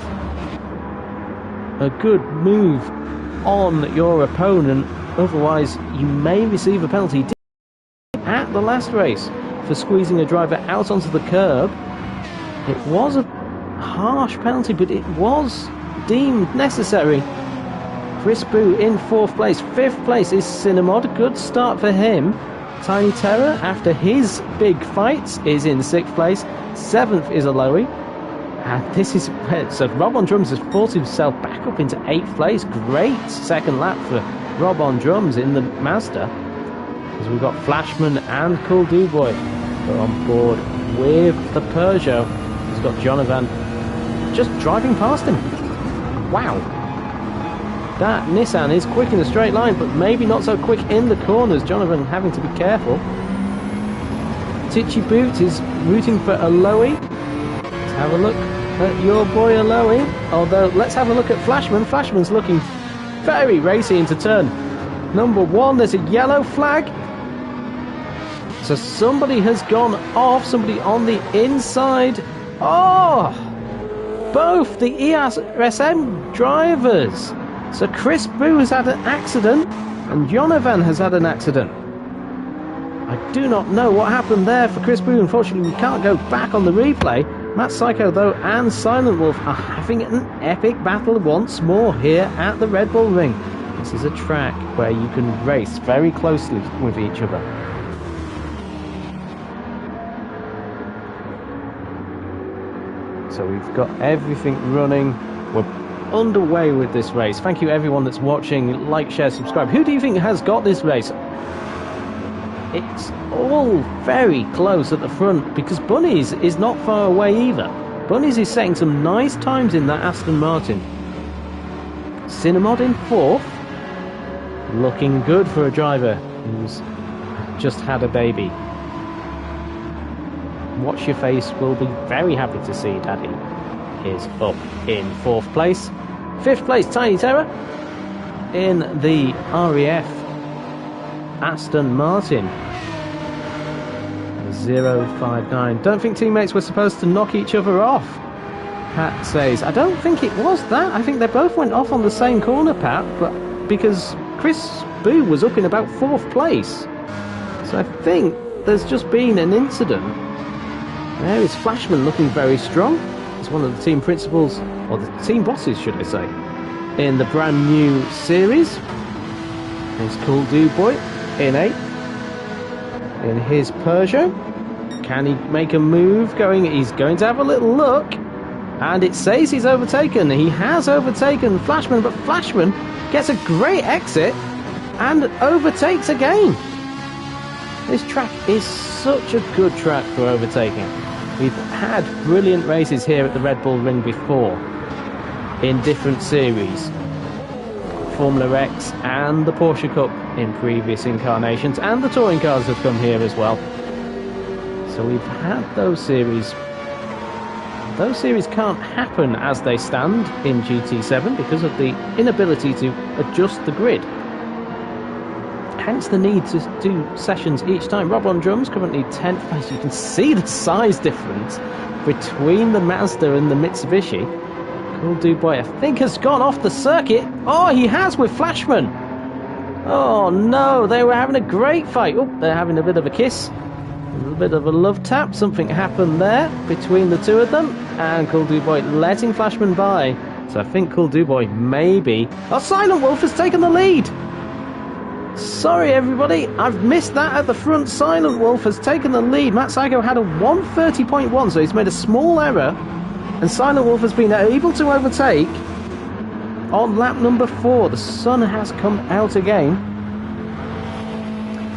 a good move on your opponent. Otherwise, you may receive a penalty. At the last race for squeezing a driver out onto the curb. It was a harsh penalty, but it was deemed necessary. Chris Boo in 4th place. 5th place is Cinnamod. Good start for him. Tiny Terror, after his big fights, is in 6th place. 7th is Aloe. And this is... So Rob on Drums has forced himself back up into 8th place. Great second lap for Rob on Drums in the Mazda. Because we've got Flashman and Cool Duboy. We're on board with the Peugeot. He's got Jonovan just driving past him. Wow. That Nissan is quick in a straight line, but maybe not so quick in the corners. Jonovan having to be careful. Titchy Boot is rooting for Aloe. Let's have a look your boy Aloe. Although, let's have a look at Flashman. Flashman's looking very racy into turn number 1. There's a yellow flag. So somebody has gone off. Somebody on the inside. Oh! Both the ESM drivers. So Chris Boo has had an accident and Jonovan has had an accident. I do not know what happened there for Chris Boo. Unfortunately, we can't go back on the replay. Matt Psycho, though, and Silent Wolf are having an epic battle once more here at the Red Bull Ring. This is a track where you can race very closely with each other. So we've got everything running. We're underway with this race. Thank you everyone that's watching. Like, share, subscribe. Who do you think has got this race? It's all very close at the front because Bunnies is not far away either. Bunnies is setting some nice times in that Aston Martin. Cinemod in 4th. Looking good for a driver who's just had a baby. Watch Your Face will be very happy to see Daddy is up in 4th place. 5th place, Tiny Terror in the REF Aston Martin 059. Don't think teammates were supposed to knock each other off, Pat says. I don't think it was that. I think they both went off on the same corner, Pat, but because Chris Boo was up in about 4th place. So I think there's just been an incident. There is Flashman looking very strong. He's one of the team principals, or the team bosses, should I say, in the brand new series. There's Cool Dude Boy in 8th in his Peugeot. Can he make a move going? He's going to have a little look. And it says he's overtaken. He has overtaken Flashman, but Flashman gets a great exit and overtakes again. This track is such a good track for overtaking. We've had brilliant races here at the Red Bull Ring before in different series. Formula X and the Porsche Cup in previous incarnations, and the touring cars have come here as well. So we've had those series. Those series can't happen as they stand in GT7 because of the inability to adjust the grid. Hence the need to do sessions each time. Rob on drums, currently 10th place. You can see the size difference between the Mazda and the Mitsubishi. Cool Dude Boy, I think, has gone off the circuit. Oh, he has with Flashman. Oh no, they were having a great fight. Oh, they're having a bit of a kiss. A little bit of a love tap. Something happened there between the two of them. And Cool Dude Boy letting Flashman by. So I think Cool Dude Boy maybe... Oh, Silent Wolf has taken the lead. Sorry everybody, I've missed that at the front. Silent Wolf has taken the lead. Matt Psycho had a 130.1, so he's made a small error. And Silent Wolf has been able to overtake on lap number 4. The sun has come out again.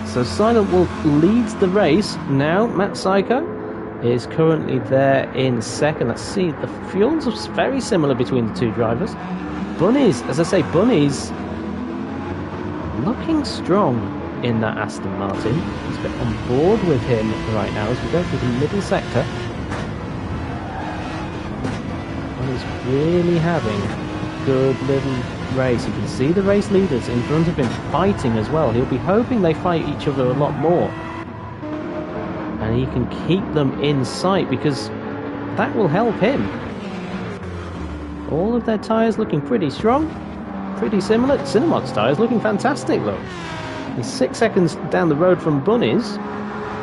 So Silent Wolf leads the race. Now Matt Psycho is currently there in 2nd. Let's see, the fuels are very similar between the two drivers. Bunnies, as I say, Bunnies looking strong in that Aston Martin. Let's get on board with him right now as we go through the middle sector. And he's really having a good little race. You can see the race leaders in front of him fighting as well. He'll be hoping they fight each other a lot more. And he can keep them in sight because that will help him. All of their tyres looking pretty strong. Pretty similar. Cinemod's tyres looking fantastic, look. He's 6 seconds down the road from Bunnies,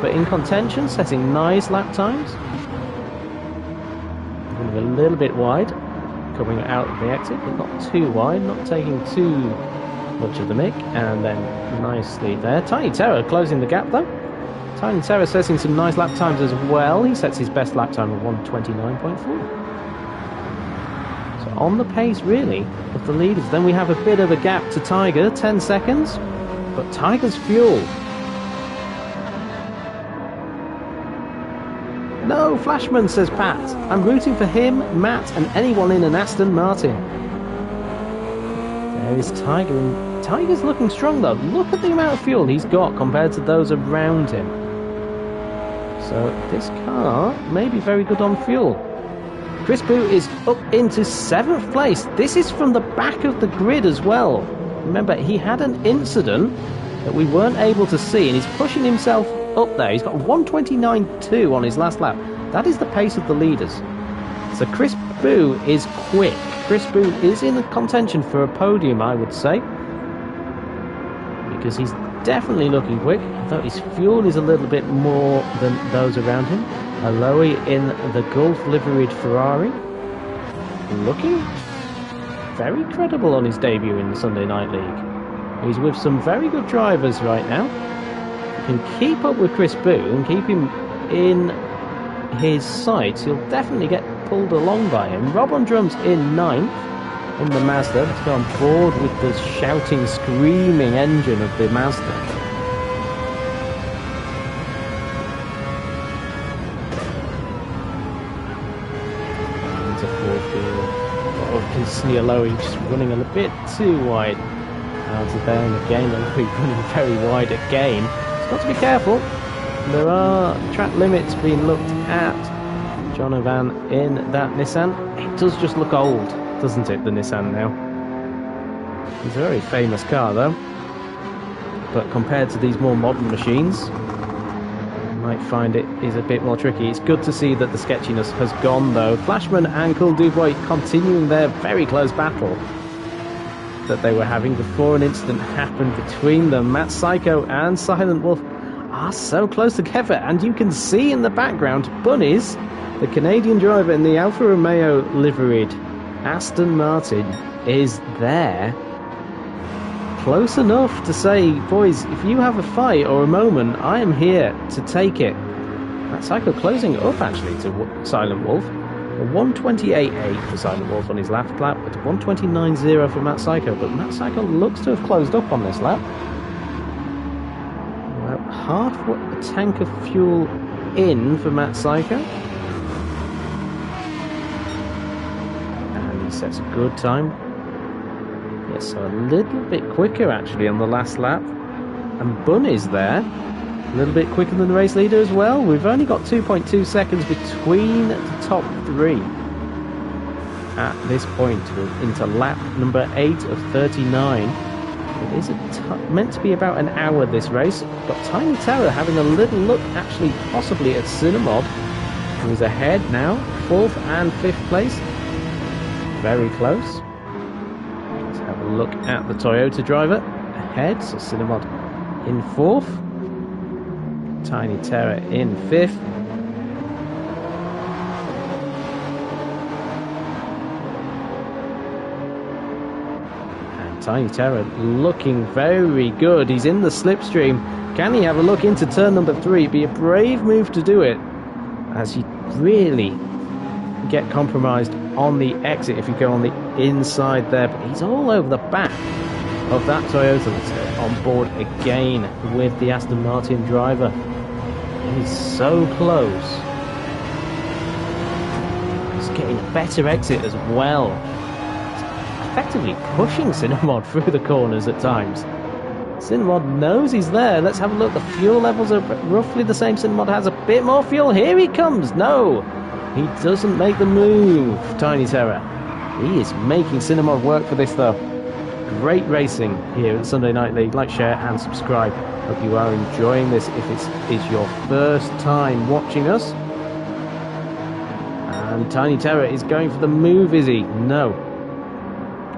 but in contention, setting nice lap times. Going a little bit wide, coming out of the exit, but not too wide, not taking too much of the mick, and then nicely there. Tiny Terror closing the gap though. Tiny Terror setting some nice lap times as well. He sets his best lap time of 1:29.4. On the pace, really, of the leaders. Then we have a bit of a gap to Tiger, 10 seconds. But Tiger's fuel. No, Flashman, says Pat. I'm rooting for him, Matt, and anyone in an Aston Martin. There is Tiger. And Tiger's looking strong, though. Look at the amount of fuel he's got compared to those around him. So this car may be very good on fuel. Chris Boo is up into 7th place. This is from the back of the grid as well. Remember, he had an incident that we weren't able to see, and he's pushing himself up there. He's got 1:29.2 on his last lap. That is the pace of the leaders. So Chris Boo is quick. Chris Boo is in the contention for a podium, I would say, because he's definitely looking quick, though his fuel is a little bit more than those around him. Aloy in the Gulf liveried Ferrari, looking very credible on his debut in the Sunday Night League. He's with some very good drivers right now. Can keep up with Chris Boo and keep him in his sights, he'll definitely get pulled along by him. Rob on drums in 9th in the Mazda. Let's go on board with the shouting, screaming engine of the Mazda. Into 4th field. Oh, you can see Aloy just running a bit too wide out of there, and again Aloy running very wide again. Got to be careful. There are track limits being looked at. Jonovan in that Nissan. It does just look old, doesn't it, the Nissan now? It's a very famous car though. But compared to these more modern machines, you might find it is a bit more tricky. It's good to see that the sketchiness has gone though. Flashman and Cool Dubois continuing their very close battle that they were having before an incident happened between them. Matt Psycho and Silent Wolf are so close together, and you can see in the background Bunnies, the Canadian driver in the Alfa Romeo liveried Aston Martin, is there. Close enough to say, boys, if you have a fight or a moment, I am here to take it. Matt Psycho closing up actually to Silent Wolf. 1:28.8 for Silent Wolf on his last lap, but 1:29.0 for Matt Psycho. But Matt Psycho looks to have closed up on this lap. About half a tank of fuel in for Matt Psycho. And he sets a good time. Yes, so a little bit quicker actually on the last lap. And Bunny's there. A little bit quicker than the race leader as well. We've only got 2.2 seconds between the top 3 at this point. We're into lap number 8 of 39. It is meant to be about an hour, this race. We've got Tiny Terror having a little look actually possibly at Cinnamod, who is ahead now, 4th and 5th place. Very close. Let's have a look at the Toyota driver ahead. So Cinnamod in 4th. Tiny Terror in 5th. And Tiny Terror looking very good. He's in the slipstream. Can he have a look into turn number 3? It'd be a brave move to do it, as you really get compromised on the exit if you go on the inside there. But he's all over the back of that Toyota. On board again with the Aston Martin driver. He's so close. He's getting a better exit as well. He's effectively pushing Cinnamod through the corners at times. Cinnamod knows he's there. Let's have a look. The fuel levels are roughly the same. Cinnamod has a bit more fuel. Here he comes. No, he doesn't make the move. Tiny Terror. He is making Cinnamod work for this though. Great racing here at Sunday Night League. Like, share and subscribe. Hope you are enjoying this if it is your first time watching us. And Tiny Terror is going for the move, is he? No.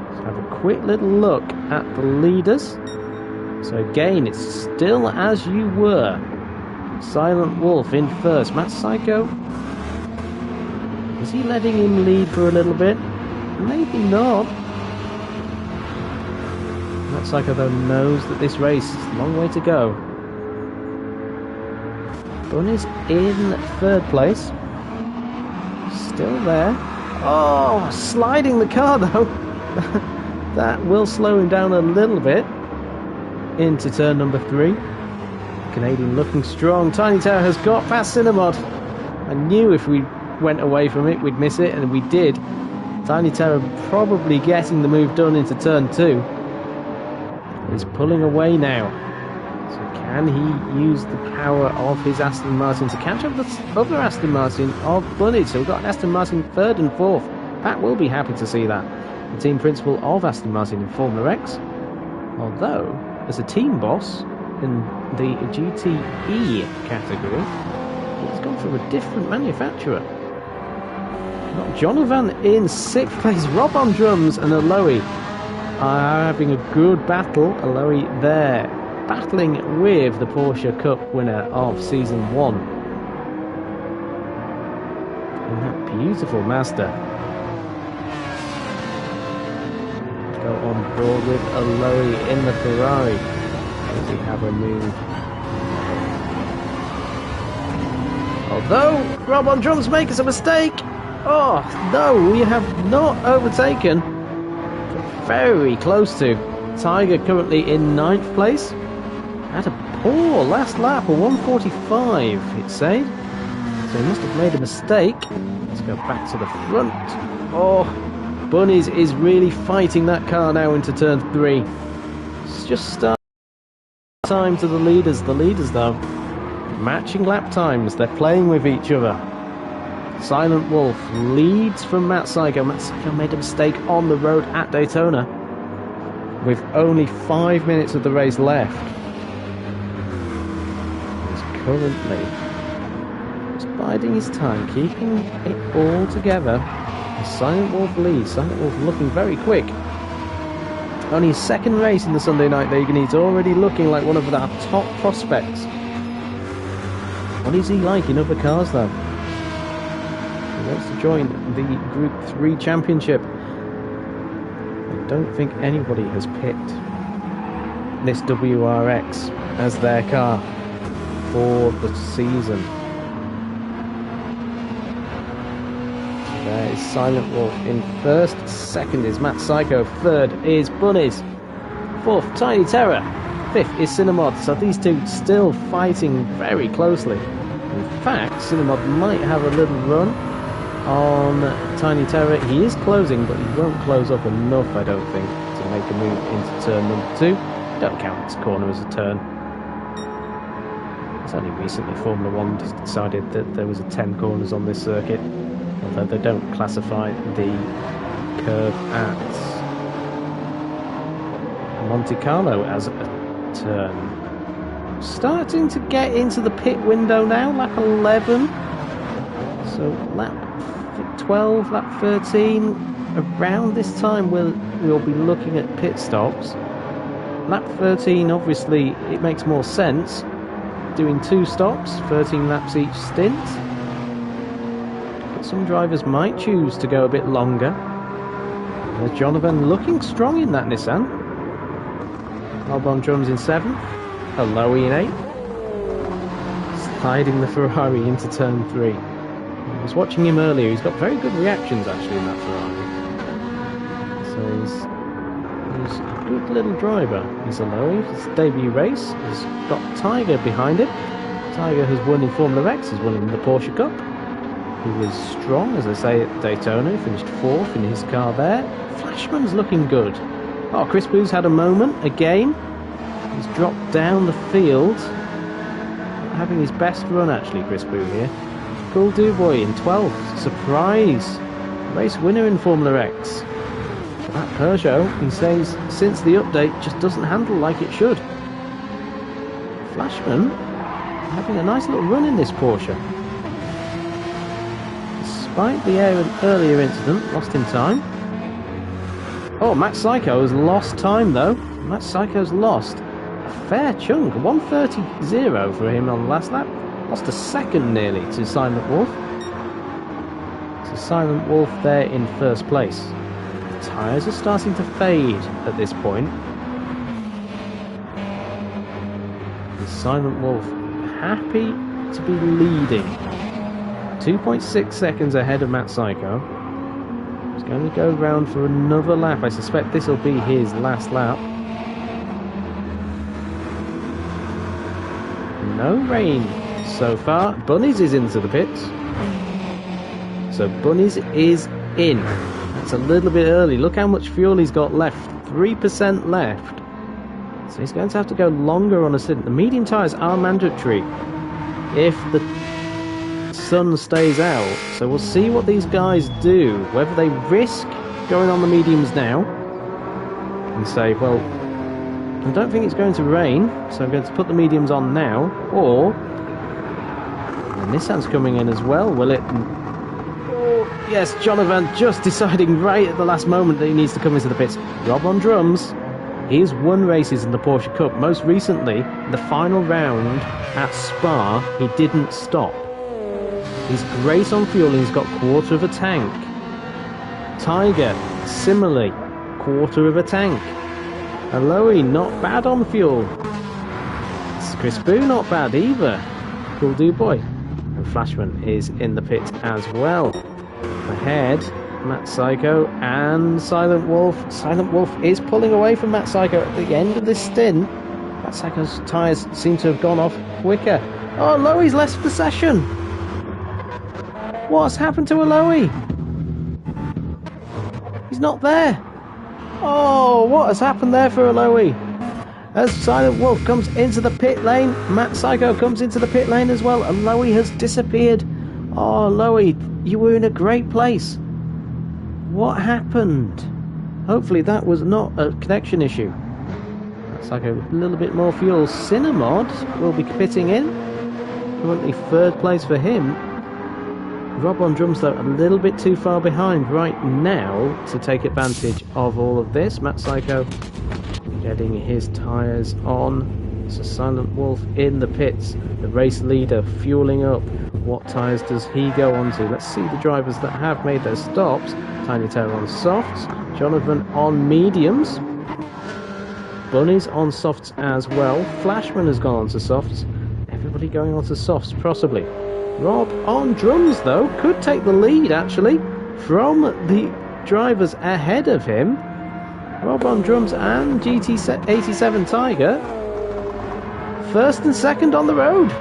Let's have a quick little look at the leaders. So again, it's still as you were. Silent Wolf in first. Matt Psycho. Is he letting him lead for a little bit? Maybe not. Matt Psycho though knows that this race is a long way to go. Bunny's in 3rd place. Still there. Oh, sliding the car though. That will slow him down a little bit into turn number 3. Canadian looking strong. Tiny Terror has got past Cinnamod. I knew if we went away from it we'd miss it, and we did. Tiny Terror probably getting the move done into turn 2. He's pulling away now. So can he use the power of his Aston Martin to catch up the other Aston Martin of Bunny? So we've got an Aston Martin 3rd and 4th. Pat will be happy to see that. The team principal of Aston Martin in Formula X. Although, as a team boss in the GTE category, he's gone for a different manufacturer. Got Jonathan in 6th place. Rob on drums and Aloy are having a good battle. Aloy there, battling with the Porsche Cup winner of Season 1. And that beautiful Mazda. Go on board with Aloy in the Ferrari. Does he have a move? Although Rob on drums makes a mistake. Oh no, we have not overtaken. Very close to. Tiger currently in 9th place. Had a poor last lap, a 1:45 it said. So he must have made a mistake. Let's go back to the front. Oh, Bunnies is really fighting that car now into turn 3. It's just start time to the leaders. The leaders though, matching lap times. They're playing with each other. Silent Wolf leads from Matt Psycho. Matt Psycho made a mistake on the road at Daytona with only 5 minutes of the race left. He's currently just biding his time, keeping it all together. Silent Wolf leads. Silent Wolf looking very quick. Only his 2nd race in the Sunday Night League and he's already looking like one of our top prospects. What is he like in other cars though? He wants to join the Group 3 Championship. I don't think anybody has picked this WRX as their car for the season. There is Silent Wolf in 1st, 2nd is Matt Psycho, 3rd is Bunnies, 4th Tiny Terror, 5th is Cinemod. So these two still fighting very closely. In fact, Cinemod might have a little run on Tiny Terror. He is closing, but he won't close up enough, I don't think, to make a move into turn number 2. Don't count this corner as a turn. It's only recently Formula 1 decided that there was a 10 corners on this circuit, although they don't classify the curve at Monte Carlo as a turn. Starting to get into the pit window now, lap 11. So lap 12, lap 13, around this time we'll be looking at pit stops. Lap 13, obviously, it makes more sense, doing 2 stops, 13 laps each stint. But some drivers might choose to go a bit longer. There's Jonathan looking strong in that Nissan. Albon drums in 7th, Aloy in 8th. Sliding the Ferrari into turn 3. I was watching him earlier, he's got very good reactions actually in that Ferrari. So he's a good little driver. He's Aloy, his debut race. He's got Tiger behind him. Tiger has won in Formula X, he's won in the Porsche Cup. He was strong, as I say, at Daytona. He finished 4th in his car there. Flashman's looking good. Oh, Chris Boo's had a moment again. He's dropped down the field. Not having his best run actually, Chris Boo here. Cool Dubois in 12th. Surprise! Race winner in Formula X. That Peugeot, he says, since the update, just doesn't handle like it should. Flashman having a nice little run in this Porsche. Despite the earlier incident, lost in time. Oh, Matt Psycho has lost time though. Matt Psycho's lost a fair chunk. 1:30.0 for him on the last lap. Lost a second nearly to Silent Wolf. So Silent Wolf there in 1st place. The tyres are starting to fade at this point. And Silent Wolf happy to be leading. 2.6 seconds ahead of Matt Psycho. He's going to go round for another lap. I suspect this will be his last lap. No rain so far. Bunnies is into the pits. So Bunnies is in. That's a little bit early. Look how much fuel he's got left. 3% left. So he's going to have to go longer on a stint. The medium tyres are mandatory if the sun stays out. So we'll see what these guys do. Whether they risk going on the mediums now and say, well, I don't think it's going to rain, so I'm going to put the mediums on now. Or, and Nissan's coming in as well, will it? Oh, yes, Jonathan just deciding right at the last moment that he needs to come into the pits. Rob on drums. He's won races in the Porsche Cup. Most recently, the final round at Spa, he didn't stop. He's great on fuel, he's got quarter of a tank. Tiger, similarly, quarter of a tank. Aloe, not bad on fuel. Chris Boo, not bad either. Cool dude boy. And Flashman is in the pit as well. Ahead, Matt Psycho and Silent Wolf. Silent Wolf is pulling away from Matt Psycho at the end of this stint. Matt Psycho's tyres seem to have gone off quicker. Oh, Aloe's left the session. What's happened to Aloe? He's not there. Oh, what has happened there for Aloe? As Silent Wolf comes into the pit lane, Matt Psycho comes into the pit lane as well. Aloe has disappeared. Oh, Aloe, you were in a great place. What happened? Hopefully that was not a connection issue. That's like a little bit more fuel. Cinnamod will be pitting in. Currently third place for him. Rob on drums though a little bit too far behind right now to take advantage of all of this. Matt Psycho getting his tyres on. So Silent Wolf in the pits. The race leader fueling up. What tyres does he go on to? Let's see the drivers that have made their stops. Tiny Terror on softs. Jonathan on mediums. Bunny's on softs as well. Flashman has gone on to softs. Everybody going on to softs, possibly. Rob on drums, though, could take the lead, actually, from the drivers ahead of him. Rob on drums and GT7 Tiger. First and second on the road.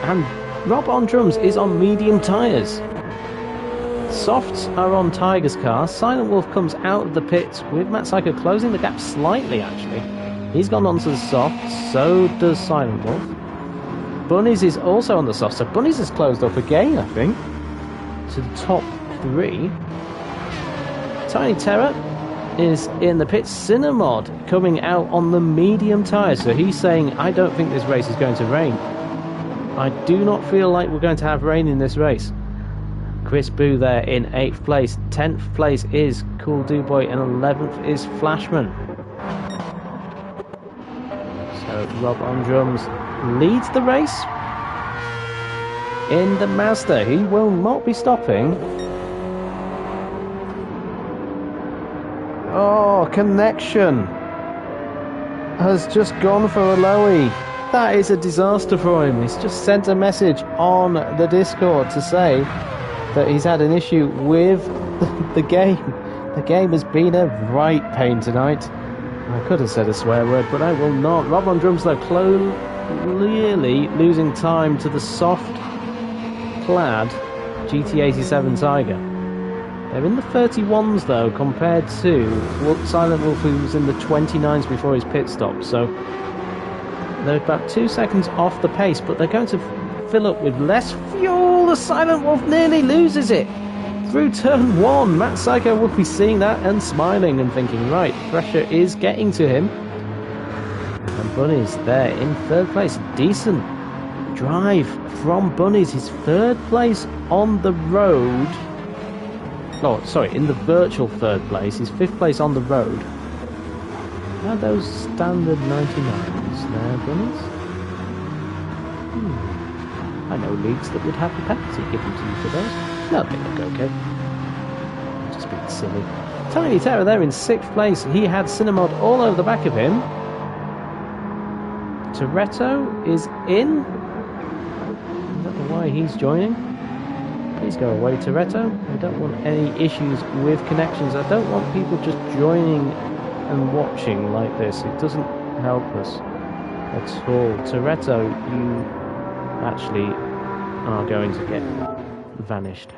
And Rob on drums is on medium tyres. Softs are on Tiger's car. Silent Wolf comes out of the pits with Matt Psycho closing the gap slightly, actually. He's gone on to the softs, so does Silent Wolf. Bunnies is also on the soft, so Bunnies has closed up again, I think, to the top three. Tiny Terror is in the pits. Cinnamod coming out on the medium tyres, so he's saying, I don't think this race is going to rain. I do not feel like we're going to have rain in this race. Chris Boo there in 8th place. 10th place is Cool Do Boy, and 11th is Flashman. So Rob on drums leads the race in the Mazda. He will not be stopping. Oh, connection has just gone for Aloe. That is a disaster for him. He's just sent a message on the Discord to say that he's had an issue with the game. The game has been a right pain tonight. I could have said a swear word, but I will not. Rob on drums though, clearly losing time to the soft-clad GT87 Tiger. They're in the 31s though, compared to Silent Wolf, who was in the 29s before his pit stop. So they're about 2 seconds off the pace, but they're going to fill up with less fuel. The Silent Wolf nearly loses it through turn 1. Matt Psycho will be seeing that and smiling and thinking, right, pressure is getting to him. And Bunnies there in 3rd place. Decent drive from Bunnies. His 3rd place on the road. Oh, sorry, in the virtual 3rd place. His 5th place on the road. Now those standard 99s there, Bunnies. I know leagues that would have the penalty given to you for those. No, they look okay. Just being silly. Tiny Terror there in 6th place. He had Cinnamod all over the back of him. Toretto is in. I don't know why he's joining. Please go away, Toretto. I don't want any issues with connections. I don't want people just joining and watching like this. It doesn't help us at all. Toretto, you actually are going to get vanished,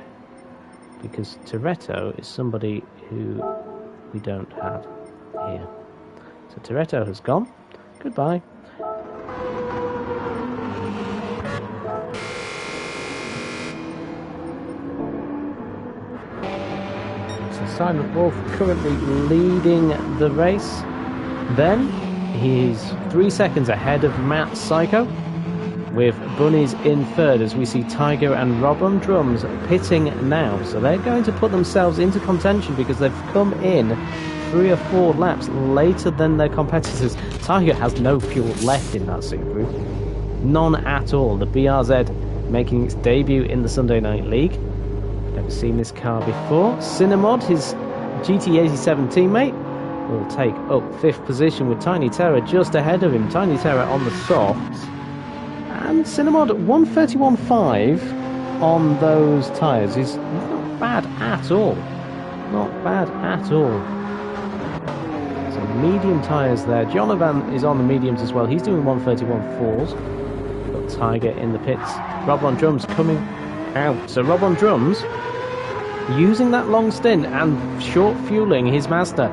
because Toretto is somebody who we don't have here. So Toretto has gone. Goodbye. So Silent Wolf currently leading the race. Then he's 3 seconds ahead of Matt Psycho, with Bunnies in third, as we see Tiger and Rob on drums pitting now. So they're going to put themselves into contention because they've come in 3 or 4 laps later than their competitors. Tiger has no fuel left in that Subaru. None at all. The BRZ making its debut in the Sunday Night League. Never seen this car before. Cinemod, his GT7 teammate, will take up 5th position with Tiny Terror just ahead of him. Tiny Terror on the softs. And Cinemod 131.5 on those tyres is not bad at all. Not bad at all. So medium tyres there. Jonovan is on the mediums as well. He's doing 131.4s. Got Tiger in the pits. Rob on drums coming out. So Rob on drums using that long stint and short fueling his Mazda.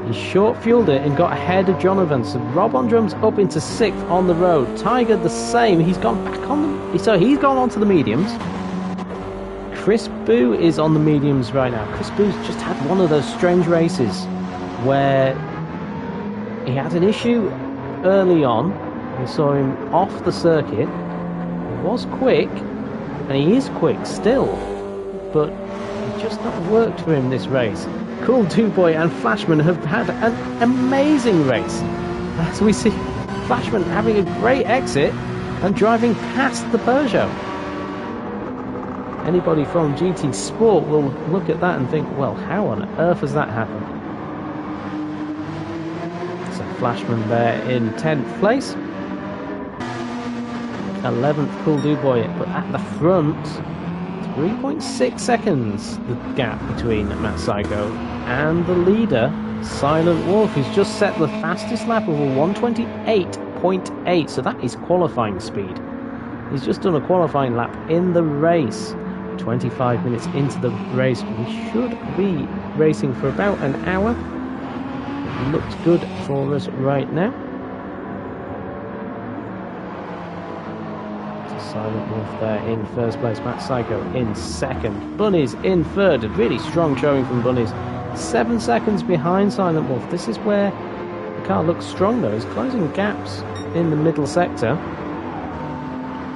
He short fueled it and got ahead of Jonovan. So Rob on drums up into 6th on the road. Tiger the same. He's gone back on the... So he's gone onto the mediums. Chris Boo is on the mediums right now. Chris Boo's just had one of those strange races where he had an issue early on. We saw him off the circuit. He was quick, and he is quick still, but it just not worked for him this race. Cool Duboy and Flashman have had an amazing race. As we see Flashman having a great exit and driving past the Peugeot. Anybody from GT Sport will look at that and think, well, how on earth has that happened? So Flashman there in 10th place. 11th Cool Duboy, but at the front, 3.6 seconds the gap between Matt Psycho and the leader, Silent Wolf, who's just set the fastest lap of a 128.8, so that is qualifying speed. He's just done a qualifying lap in the race. 25 minutes into the race, we should be racing for about an hour. It looks good for us right now. Silent Wolf there in first place, Matt Psycho in second, Bunnies in third. A really strong showing from Bunnies. 7 seconds behind Silent Wolf. This is where the car looks strong though. He's closing gaps in the middle sector.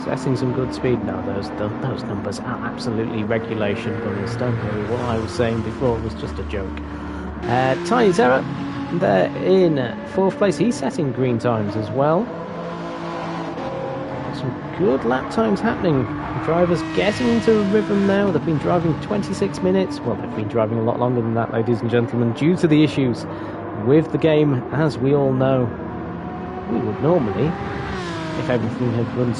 Setting some good speed now. Those numbers are absolutely regulation, Bunnies. Don't worry, what I was saying before was just a joke. Tiny Terror there in 4th place. He's setting green times as well. Some good lap times happening. The drivers getting into a rhythm now. They've been driving 26 minutes. Well, they've been driving a lot longer than that, ladies and gentlemen, due to the issues with the game, as we all know. We would normally, if everything had run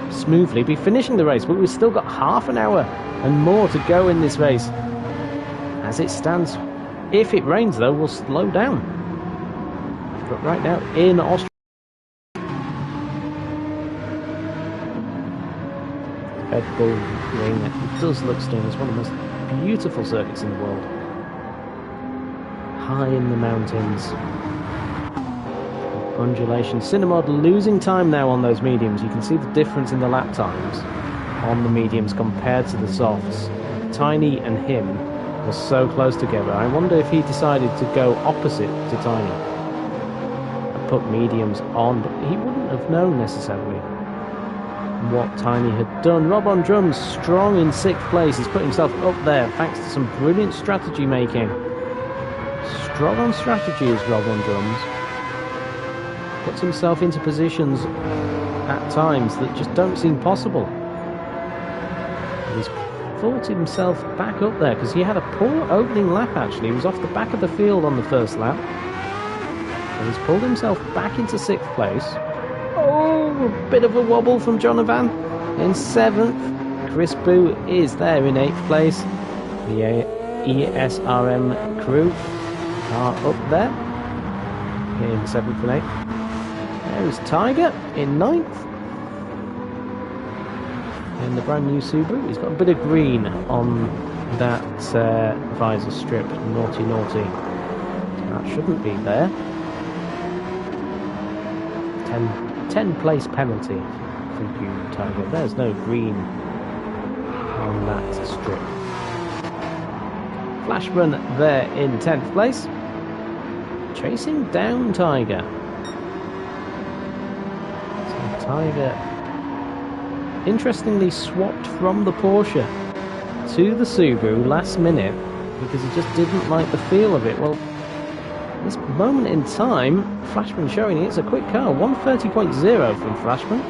smoothly, be finishing the race, but we've still got half an hour and more to go in this race. As it stands, if it rains though, we'll slow down. But right now in Austria, Red Bull Ring, it does look stunning. It's one of the most beautiful circuits in the world. High in the mountains. Undulation. Cinemod losing time now on those mediums. You can see the difference in the lap times on the mediums compared to the softs. Tiny and him were so close together. I wonder if he decided to go opposite to Tiny and put mediums on, but he wouldn't have known necessarily what Tiny had done. Rob on drums, strong in 6th place. He's put himself up there thanks to some brilliant strategy making. Strong on strategy is Rob on drums. Puts himself into positions at times that just don't seem possible. He's fought himself back up there because he had a poor opening lap actually. He was off the back of the field on the first lap. And he's pulled himself back into 6th place. Oh, a bit of a wobble from Jonovan in 7th. Chris Boo is there in 8th place. The ESRM crew are up there in 7th and 8th. There's Tiger in 9th. In the brand new Subaru. He's got a bit of green on that visor strip. Naughty, naughty. That shouldn't be there. 10 place penalty for you, Tiger. There's no green on that strip. Flashman there in 10th place, chasing down Tiger. So Tiger interestingly swapped from the Porsche to the Subaru last minute because he just didn't like the feel of it. Well, this moment in time, Flashman showing it's a quick car. 1:30.0 from Flashman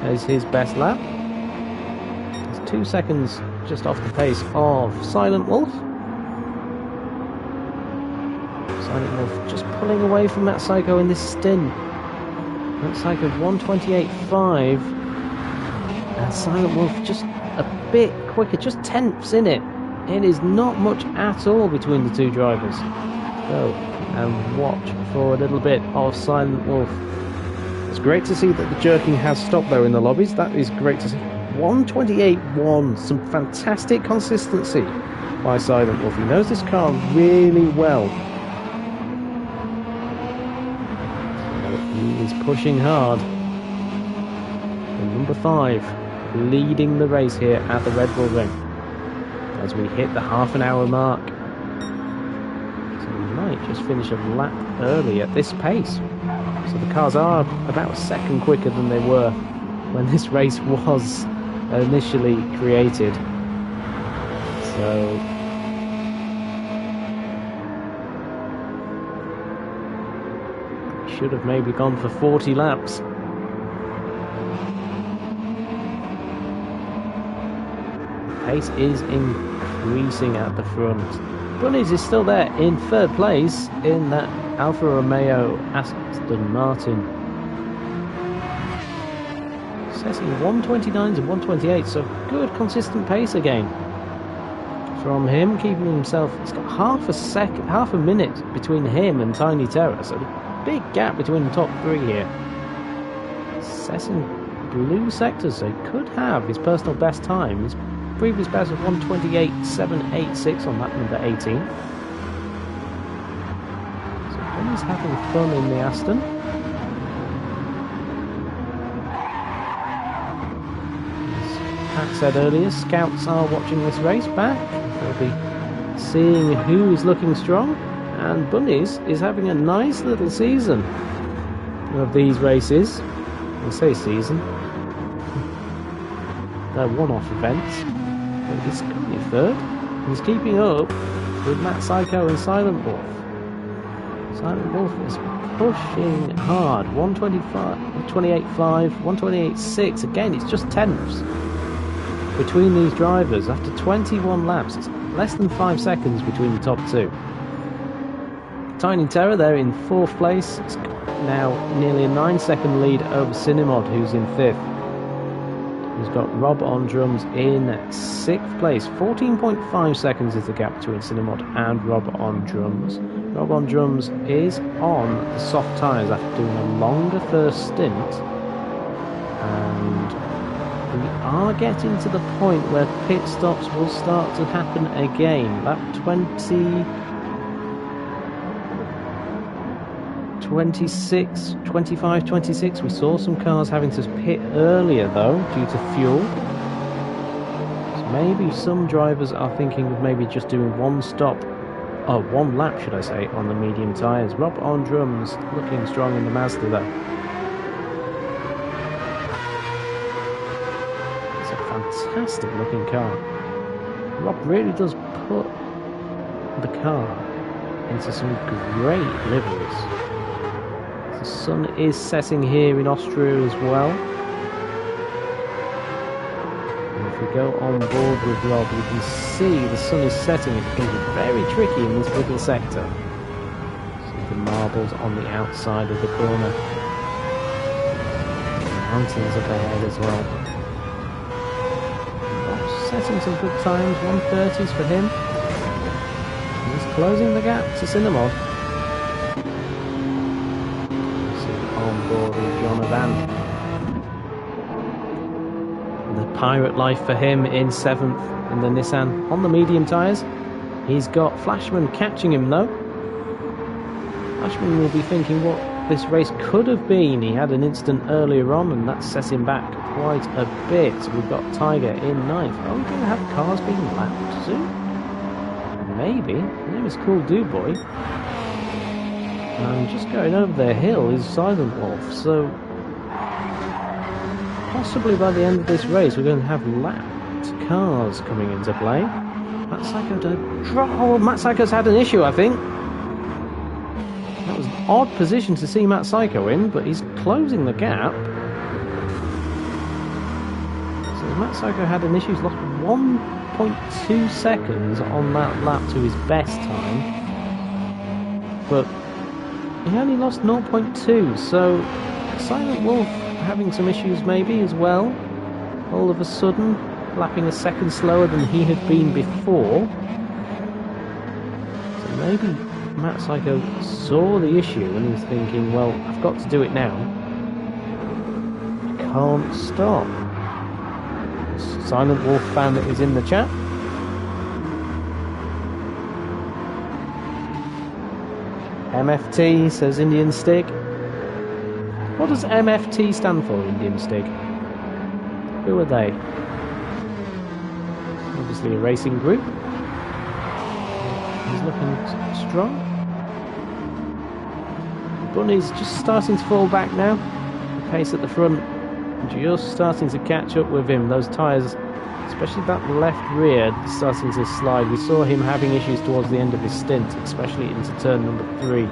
as his best lap. It's 2 seconds just off the pace of Silent Wolf. Silent Wolf just pulling away from that Psycho in this stint. That Psycho 1:28.5. And Silent Wolf just a bit quicker, just tenths in it. It is not much at all between the two drivers. Go and watch for a little bit of Silent Wolf. It's great to see that the jerking has stopped though in the lobbies. That is great to see. 1:28.1, some fantastic consistency by Silent Wolf. He knows this car really well. He is pushing hard. And number 5 leading the race here at the Red Bull Ring as we hit the half an hour mark. Might just finish a lap early at this pace. So the cars are about a second quicker than they were when this race was initially created. So should have maybe gone for 40 laps. The pace is increasing at the front. Bunnies is still there in 3rd place in that Alfa Romeo Aston Martin. Setting 1:29 to 1:28, so good consistent pace again from him, keeping himself. It's got half a minute between him and Tiny Terror, so a big gap between the top 3 here. Setting blue sectors, so he could have his personal best time. His previous best of 1:28.786 on lap number 18. So Bunny's having fun in the Aston. As Pat said earlier, scouts are watching this race back. They'll be seeing who is looking strong, and Bunny's is having a nice little season of these races. I say season. They're one-off events. He's currently 3rd. He's keeping up with Matt Psycho and Silent Wolf. Silent Wolf is pushing hard. 1:28.5, 1:28.6. Again, it's just tenths between these drivers. After 21 laps, it's less than 5 seconds between the top 2. Tiny Terror there in 4th place. It's now nearly a 9-second lead over Cinemod, who's in 5th. He's got Rob on drums in 6th place. 14.5 seconds is the gap between Cinemod and Rob on drums. Rob on drums is on the soft tyres after doing a longer first stint. And we are getting to the point where pit stops will start to happen again. Lap 26, 25, 26. We saw some cars having to pit earlier though due to fuel. So maybe some drivers are thinking of maybe just doing one lap should I say, on the medium tyres. Rob on drums looking strong in the Mazda though. It's a fantastic looking car. Rob really does put the car into some great liveries. The sun is setting here in Austria as well. And if we go on board with Rob, we can see the sun is setting. It becomes very tricky in this middle sector. See the marbles on the outside of the corner. Mountains up ahead as well. Rob's setting some good times, 1:30s for him. He's closing the gap to Cinemod. On board with Jonathan. The pirate life for him in 7th in the Nissan on the medium tyres. He's got Flashman catching him though. Flashman will be thinking, what this race could have been. He had an incident earlier on, and that set him back quite a bit. We've got Tiger in ninth. Are we going to have cars being lapped soon? Maybe. His name is Cool Dude Boy. And just going over the hill is Silent Wolf, so possibly by the end of this race we're going to have lapped cars coming into play. Matt Psycho Matt Psycho's had an issue, I think. That was an odd position to see Matt Psycho in, but he's closing the gap. So Matt Psycho had an issue. He's lost 1.2 seconds on that lap to his best time. But he only lost 0.2, so Silent Wolf having some issues maybe as well. All of a sudden, lapping a second slower than he had been before. So maybe Matt Psycho saw the issue and he was thinking, well, I've got to do it now. I can't stop. Silent Wolf fan is in the chat. MFT, says Indian Stig. What does MFT stand for, Indian Stig? Who are they? Obviously a racing group. He's looking strong. Bunny's just starting to fall back now. The pace at the front just starting to catch up with him. Those tyres, especially that left rear, starting to slide. We saw him having issues towards the end of his stint, especially into turn number 3.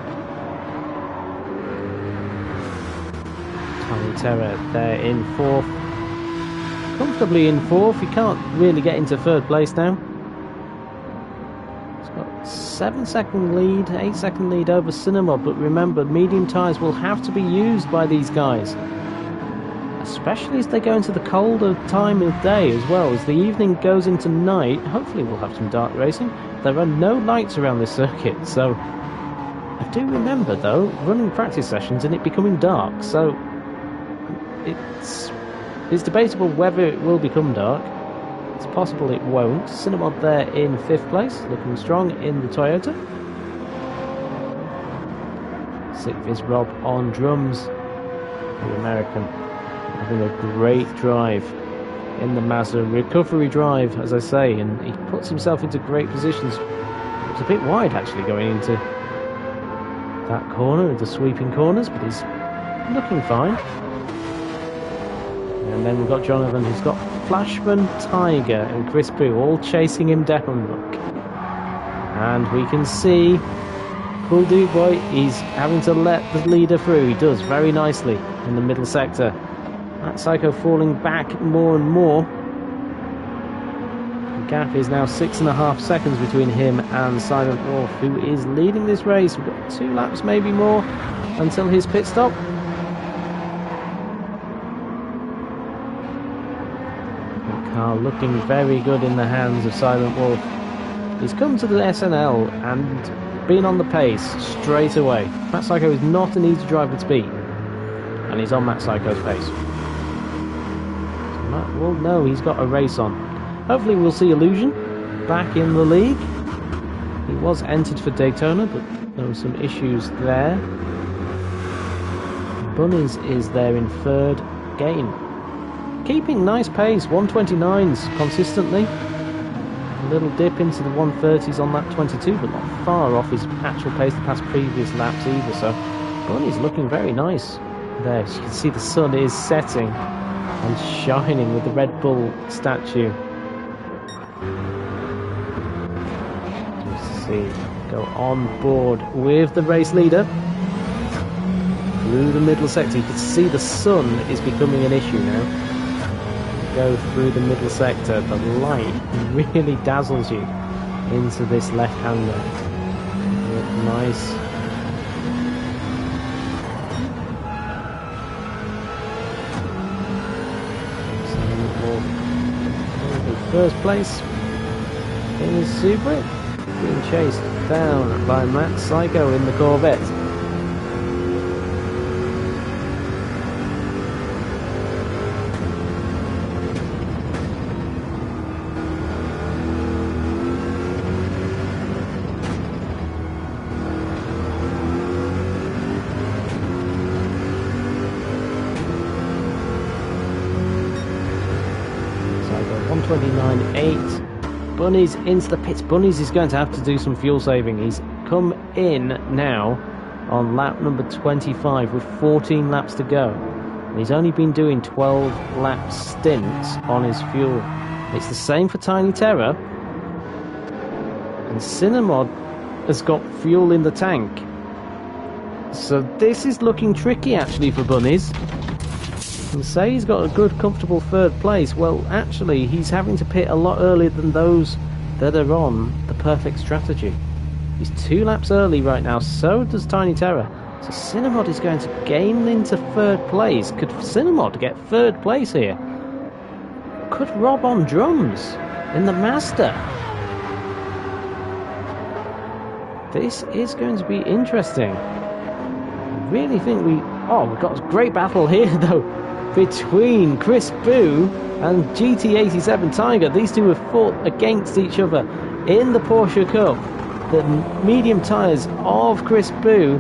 Tiny Terror there in 4th. Comfortably in 4th. He can't really get into 3rd place now. He's got 7-second lead, 8-second lead over Cinema, but remember, medium tyres will have to be used by these guys. Especially as they go into the colder time of day as well. As the evening goes into night, hopefully we'll have some dark racing. There are no lights around this circuit, so I do remember though running practice sessions and it becoming dark, so it's debatable whether it will become dark. It's possible it won't. Cinnamon there in 5th place, looking strong in the Toyota. 6th is Rob on drums, the American. Having a great drive in the Mazda, recovery drive, as I say, and he puts himself into great positions. It's a bit wide actually going into that corner, the sweeping corners, but he's looking fine. And then we've got Jonathan, who's got Flashman, Tiger, and Chris Boo all chasing him down. Look, and we can see Cool Dude Boy. He's having to let the leader through. He does very nicely in the middle sector. That Psycho falling back more and more. The gap is now 6.5 seconds between him and Silent Wolf, who is leading this race. We've got 2 laps, maybe more, until his pit stop. The car looking very good in the hands of Silent Wolf. He's come to the SNL and been on the pace straight away. Matt Psycho is not an easy driver to beat, and he's on Matt Psycho's pace. Well, no, he's got a race on. Hopefully we'll see Illusion back in the league. He was entered for Daytona, but there were some issues there. Bunnies is there in 3rd again. Keeping nice pace, 129s consistently. A little dip into the 130s on that 22, but not far off his actual pace the past previous laps either. So Bunny's looking very nice there. As you can see, the sun is setting and shining with the Red Bull statue. Just see, go on board with the race leader through the middle sector. You can see the sun is becoming an issue now. Go through the middle sector, the light really dazzles you into this left-hander. Nice. First place in his Supra, being chased down by Matt Psycho in the Corvette. 29.8. Bunny's into the pits. Bunny's is going to have to do some fuel saving. He's come in now on lap number 25 with 14 laps to go. And he's only been doing 12 lap stints on his fuel. It's the same for Tiny Terror. And Cinnamod has got fuel in the tank. So this is looking tricky actually for Bunnies. And say he's got a good comfortable third place. Well, actually he's having to pit a lot earlier than those that are on the perfect strategy. He's 2 laps early right now, so does Tiny Terror. So Cinnamod is going to gain into third place. Could Cinnamod get third place here? Could Rob on drums in the Mazda? This is going to be interesting. I really think we've got a great battle here though between Chris Boo and GT87 Tiger. These two have fought against each other in the Porsche Cup. The medium tyres of Chris Boo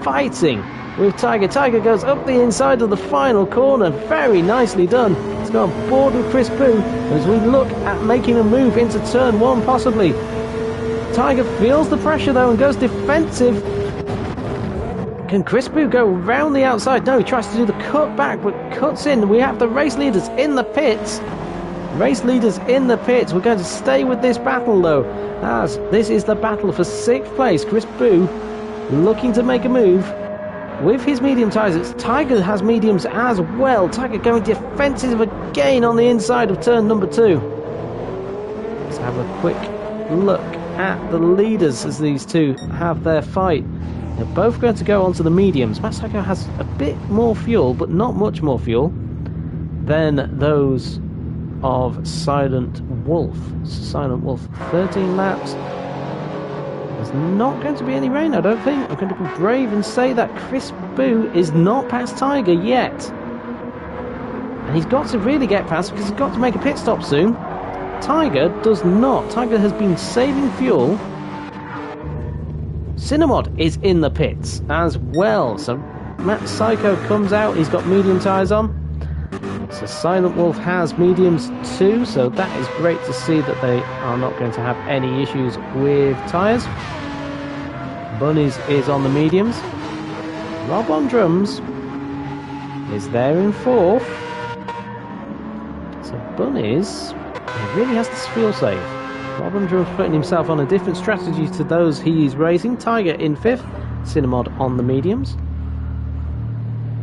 fighting with Tiger. Tiger goes up the inside of the final corner. Very nicely done. He's got on board with Chris Boo as we look at making a move into turn 1 possibly. Tiger feels the pressure though and goes defensive. Can Chris Boo go round the outside? No, he tries to do the cut back but cuts in. We have the race leaders in the pits. Race leaders in the pits. We're going to stay with this battle though, as this is the battle for 6th place. Chris Boo looking to make a move with his medium tyres. Tiger has mediums as well. Tiger going defensive again on the inside of turn number 2. Let's have a quick look at the leaders as these two have their fight. They're both going to go onto the mediums. Masako has a bit more fuel, but not much more fuel than those of Silent Wolf. Silent Wolf, 13 laps. There's not going to be any rain, I don't think. I'm going to be brave and say that Chris Boo is not past Tiger yet. And he's got to really get past because he's got to make a pit stop soon. Tiger does not. Tiger has been saving fuel. Cinnamod is in the pits as well. So Matt Psycho comes out. He's got medium tyres on. So Silent Wolf has mediums too. So that is great to see that they are not going to have any issues with tyres. Bunnies is on the mediums. Rob on drums is there in 4th. So Bunnies, he really has to fuel save. Rob on drums putting himself on a different strategy to those he is racing. Tiger in 5th. Cinnamod on the mediums.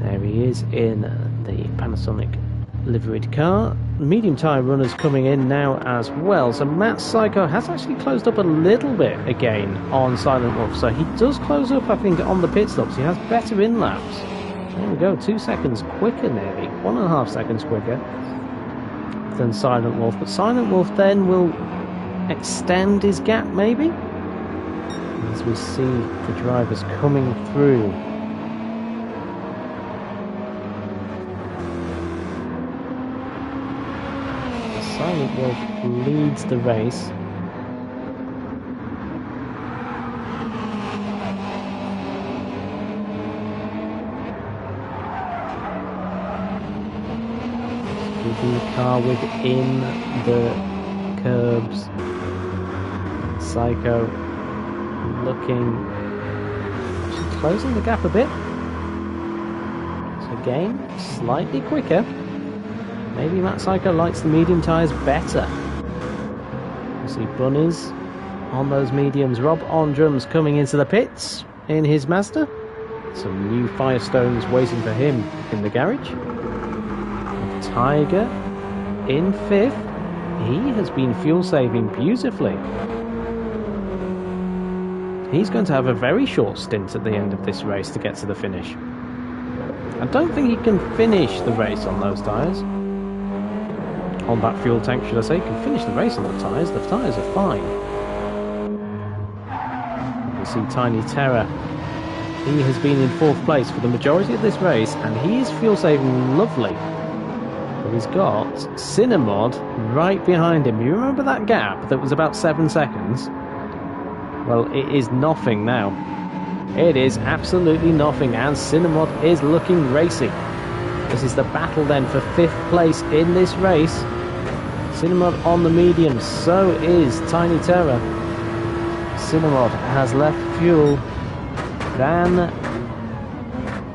There he is in the Panasonic liveried car. Medium tyre runners coming in now as well. So Matt Psycho has actually closed up a little bit again on Silent Wolf. So he does close up, I think, on the pit stops. He has better in laps. There we go, 2 seconds quicker nearly. 1.5 seconds quicker than Silent Wolf. But Silent Wolf then will extend his gap maybe, as we see the drivers coming through. Silent Wolf leads the race. Keeping the car within the curbs. Psycho looking, actually closing the gap a bit. So again, slightly quicker. Maybe Matt Psycho likes the medium tyres better. You see Bunnies on those mediums. Rob on drums coming into the pits in his Mazda. Some new Firestones waiting for him in the garage. Tiger in 5th. He has been fuel saving beautifully. He's going to have a very short stint at the end of this race to get to the finish. I don't think he can finish the race on those tyres. On that fuel tank, should I say. He can finish the race on the tyres. The tyres are fine. You can see Tiny Terror. He has been in 4th place for the majority of this race, and he is fuel saving lovely. But he's got Cinnamod right behind him. You remember that gap that was about 7 seconds? Well, it is nothing now. It is absolutely nothing, and Cinnamod is looking racy. This is the battle then for 5th place in this race. Cinnamod on the medium, so is Tiny Terror. Cinnamod has left fuel than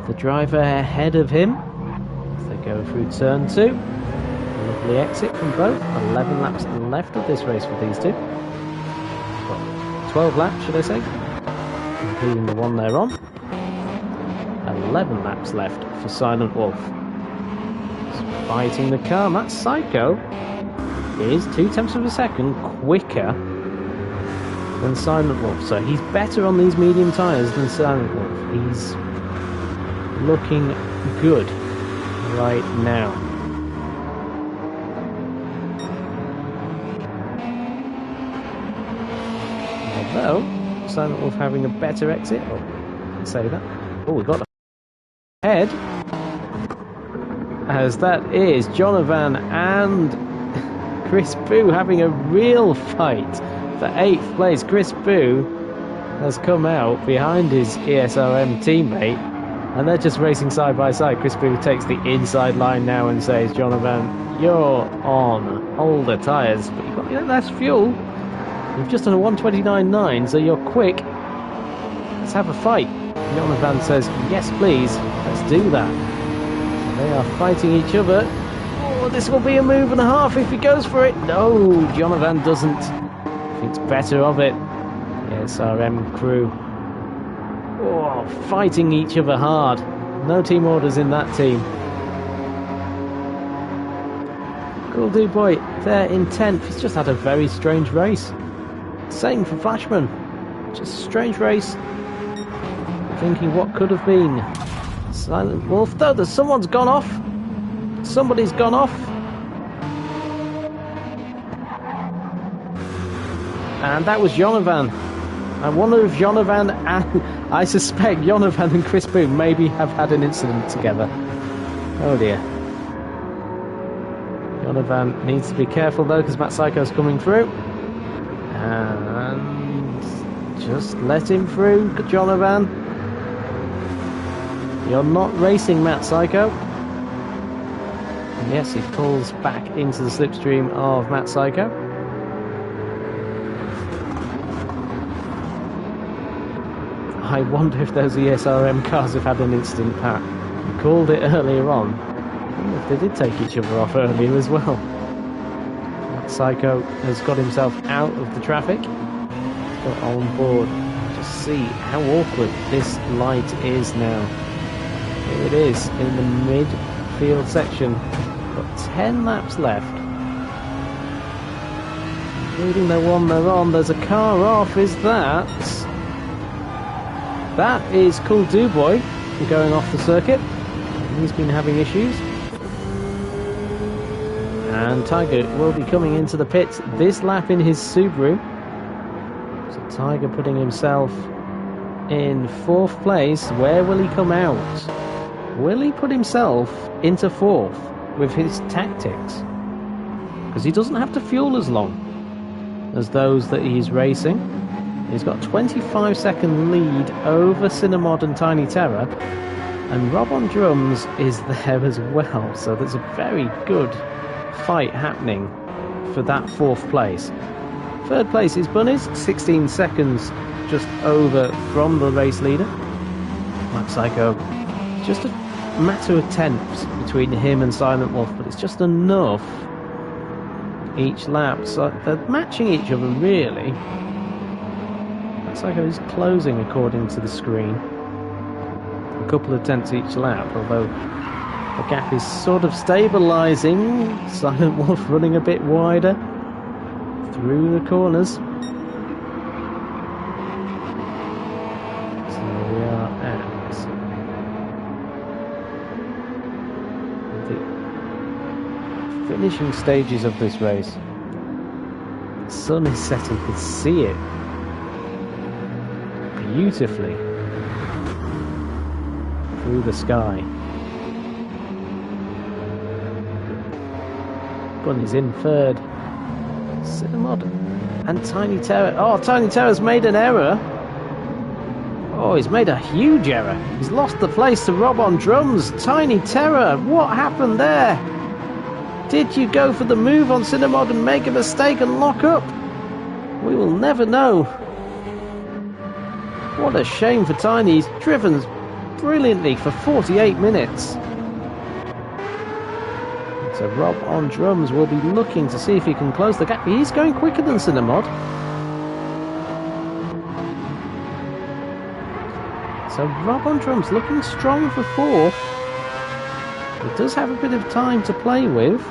the driver ahead of him. As they go through turn 2. Lovely exit from both. 11 laps left of this race for these two. Well, 12 laps, should I say, including the one they're on. 11 laps left for Silent Wolf. He's fighting the car. That Psycho is 0.2 of a second quicker than Silent Wolf. So he's better on these medium tyres than Silent Wolf. He's looking good right now. Although Silent Wolf having a better exit. Oh, I can say that. Oh, we've got a head. As that is Jonathan and Chris Boo having a real fight for 8th place. Chris Boo has come out behind his ESRM teammate and they're just racing side by side. Chris Boo takes the inside line now and says, Jonathan, you're on older tyres, but you've got less fuel. You've just done a 1:29.9, so you're quick. Let's have a fight. Jonathan says, yes please, let's do that. So they are fighting each other. Oh, this will be a move and a half if he goes for it. No, Jonathan doesn't. Thinks better of it. Yes, RM crew. Oh, fighting each other hard. No team orders in that team. Cool Dude Boy, they're in 10th. He's just had a very strange race. Same for Flashman. Just a strange race. Thinking what could have been. Silent Wolf, though, someone's gone off. Somebody's gone off. And that was Jonathan. I wonder if Jonathan and I suspect Jonathan and Chris Boo maybe have had an incident together. Oh dear. Jonathan needs to be careful though because Matt Psycho's coming through. And just let him through, Jonathan. You're not racing, Matt Psycho. And yes, he pulls back into the slipstream of Matt Psycho. I wonder if those ESRM cars have had an incident, Pat. You called it earlier on. I wonder if they did take each other off earlier as well. That Psycho has got himself out of the traffic. Got on board. Just see how awkward this light is now. Here it is in the midfield section. Got 10 laps left. Including the one they're on. There's a car off. Is that? That is Cool Do Boy going off the circuit. He's been having issues. And Tiger will be coming into the pits this lap in his Subaru. So Tiger putting himself in 4th place. Where will he come out? Will he put himself into 4th with his tactics? Because he doesn't have to fuel as long as those that he's racing. He's got a 25-second lead over Cinnamod and Tiny Terror, and Rob on drums is there as well, so there's a very good fight happening for that 4th place. 3rd place is Bunnies, 16 seconds just over from the race leader. Matt Psycho, just a matter of tenths between him and Silent Wolf, but it's just enough each lap, so they're matching each other really. Psycho is closing according to the screen. A couple of tenths each lap, although the gap is sort of stabilising. Silent Wolf running a bit wider through the corners. So we are at the finishing stages of this race. The sun is setting, you can see it beautifully through the sky. Bunny's in 3rd. Cinnamod and Tiny Terror. Oh, Tiny Terror's made an error. Oh, he's made a huge error. He's lost the place to Rob on drums. Tiny Terror, what happened there? Did you go for the move on Cinemod and make a mistake and lock up? We will never know. What a shame for Tiny. He's driven brilliantly for 48 minutes. So Rob on drums will be looking to see if he can close the gap. He's going quicker than Cinemod. So Rob on drums looking strong for fourth. He does have a bit of time to play with.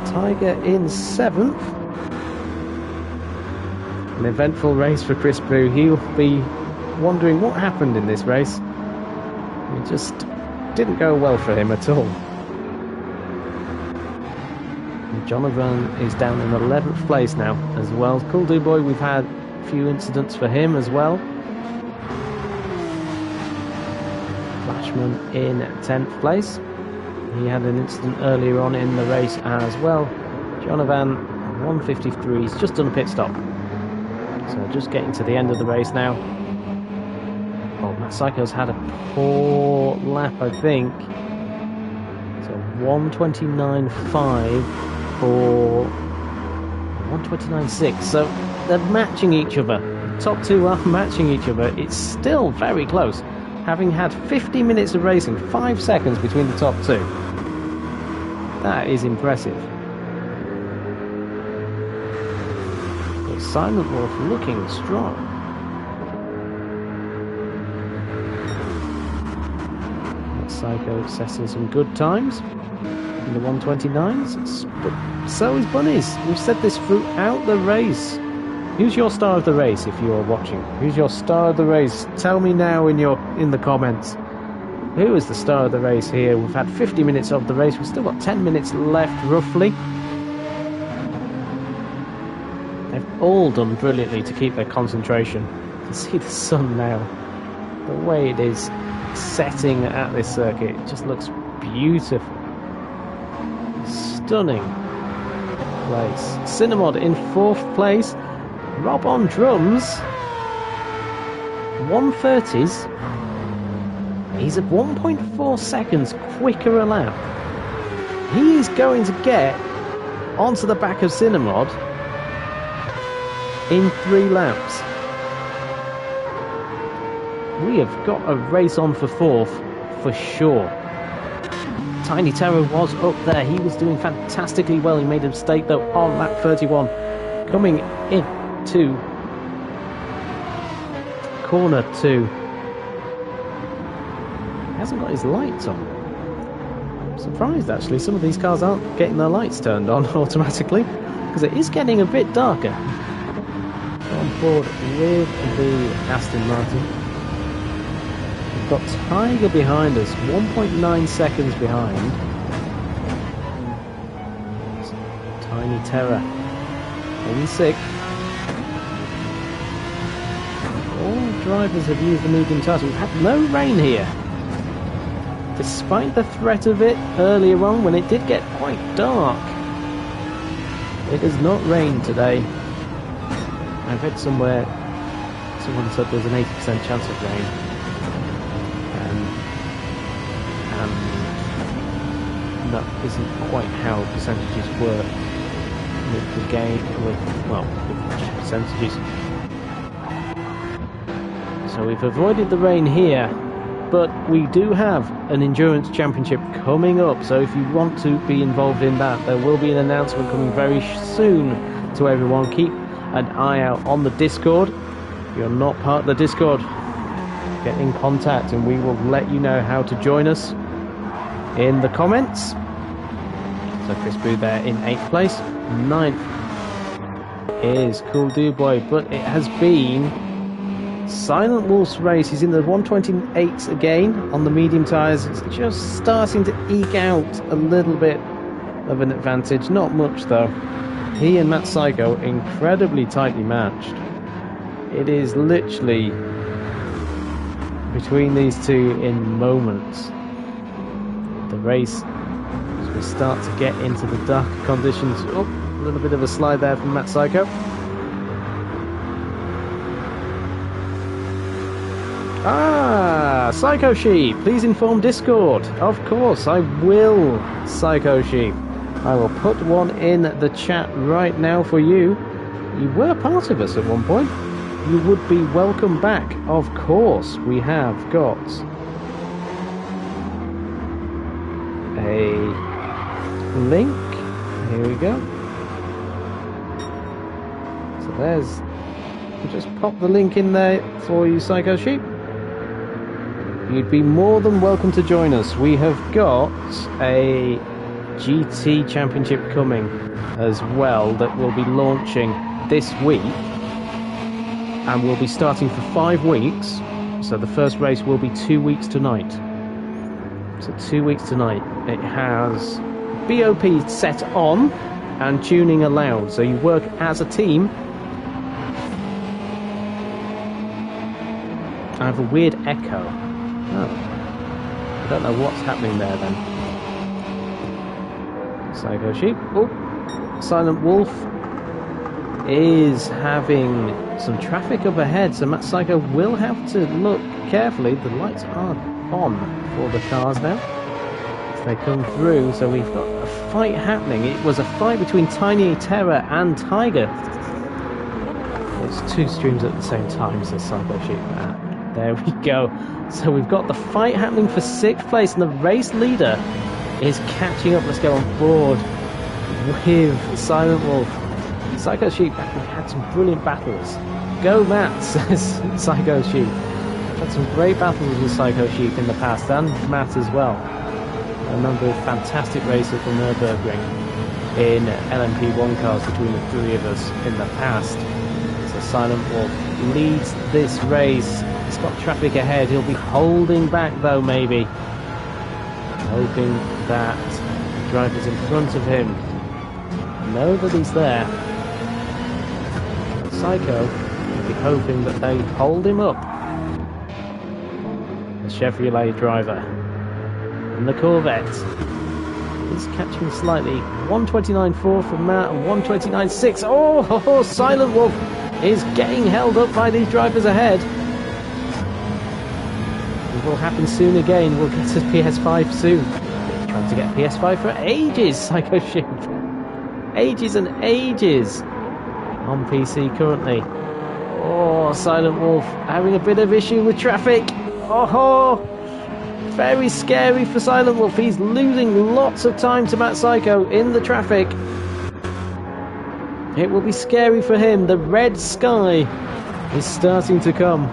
Tiger in seventh. An eventful race for Chris Boo. He'll be wondering what happened in this race. It just didn't go well for him at all. And Jonathan is down in 11th place now as well. Cool Do Boy, we've had a few incidents for him as well. Flashman in 10th place. He had an incident earlier on in the race as well. Jonathan 153, he's just done a pit stop. So just getting to the end of the race now. Oh, Matt Psycho's had a poor lap, I think. So 129.5 for 129.6. So they're matching each other. The top two are matching each other. It's still very close. Having had 50 minutes of racing, 5 seconds between the top two. That is impressive. But Silent Wolf looking strong. Psycho setting some good times in the 129s, but so is Bunnies. We've said this throughout the race. Who's your star of the race if you're watching? Who's your star of the race? Tell me now in the comments. Who is the star of the race here? We've had 50 minutes of the race. We've still got 10 minutes left, roughly. They've all done brilliantly to keep their concentration. You can see the sun now. The way it is setting at this circuit, it just looks beautiful. Stunning place. Cinemod in 4th place. Rob on drums. 130s. He's at 1.4 seconds quicker a lap. He is going to get onto the back of Cinemod in 3 laps. We have got a race on for 4th, for sure. Tiny Terror was up there. He was doing fantastically well. He made a mistake, though, on lap 31. Coming into corner 2. He hasn't got his lights on. I'm surprised, actually. Some of these cars aren't getting their lights turned on automatically, because it is getting a bit darker. On board with the Aston Martin. Got Tiger behind us, 1.9 seconds behind. Tiny Terror in 6th. All drivers have used the medium tyres. We've had no rain here. Despite the threat of it earlier on when it did get quite dark. It has not rained today. I've read somewhere someone said there's an 80% chance of rain. That isn't quite how percentages work with the game, with percentages. So we've avoided the rain here, but we do have an endurance championship coming up, so if you want to be involved in that, there will be an announcement coming very soon to everyone. Keep an eye out on the Discord. If you're not part of the Discord, get in contact and we will let you know how to join us in the comments. So Chris Boo there in 8th place. 9th is Cool Do Boy, but it has been Silent Wolf's race. He's in the 128s again on the medium tyres. It's just starting to eke out a little bit of an advantage. Not much though. He and Matt Psycho incredibly tightly matched. It is literally between these two in moments. The race, as we start to get into the dark conditions. Oh, a little bit of a slide there from Matt Psycho. Psycho Sheep, please inform Discord. Of course, I will, Psycho Sheep. I will put one in the chat right now for you. You were part of us at one point. You would be welcome back. Of course, we have got a link. Here we go. So there's... I'll just pop the link in there for you, Psycho Sheep. You'd be more than welcome to join us. We have got a GT Championship coming as well that will be launching this week. And we'll be starting for 5 weeks. So the first race will be 2 weeks tonight. So 2 weeks tonight. It has BOP set on and tuning allowed. So you work as a team. I have a weird echo. Oh. I don't know what's happening there then. Psycho Sheep. Oh. Silent Wolf is having some traffic up ahead, so Matt Psycho will have to look carefully. The lights are on for the cars now as they come through, so we've got a fight happening. It was a fight between Tiny Terror and Tiger. It's 2 streams at the same time, says Psycho Sheep. There we go. So we've got the fight happening for 6th place, and the race leader is catching up. Let's go on board with Silent Wolf. Psycho Sheep, we've had some brilliant battles. Go Matt, says Psycho Sheep. We've had some great battles with Psycho Sheep in the past, and Matt as well. A number of fantastic races from Nürburgring in LMP1 cars between the 3 of us in the past. So Silent Wolf leads this race. He's got traffic ahead. He'll be holding back though, maybe. Hoping that the drivers in front of him know that he's there. Psycho will be hoping that they hold him up. The Chevrolet driver and the Corvette is catching slightly. 129.4 from Matt and 129.6. Oh, Silent Wolf is getting held up by these drivers ahead. It will happen soon again. We'll get to PS5 soon. Trying to get PS5 for ages, Psycho Sheep. Ages and ages. On PC currently. Oh, Silent Wolf having a bit of issue with traffic. Oh, very scary for Silent Wolf. He's losing lots of time to Matt Psycho in the traffic. It will be scary for him. The red sky is starting to come.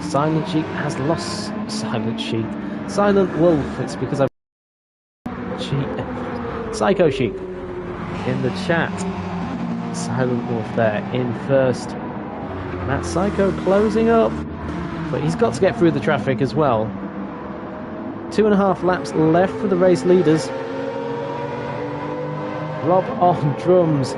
Silent Sheep has lost. Silent Sheep. Silent Wolf. It's because I've... Psycho Sheep in the chat. Silent Wolf there in first. Matt Psycho closing up, but he's got to get through the traffic as well. 2.5 laps left for the race leaders. Rob on drums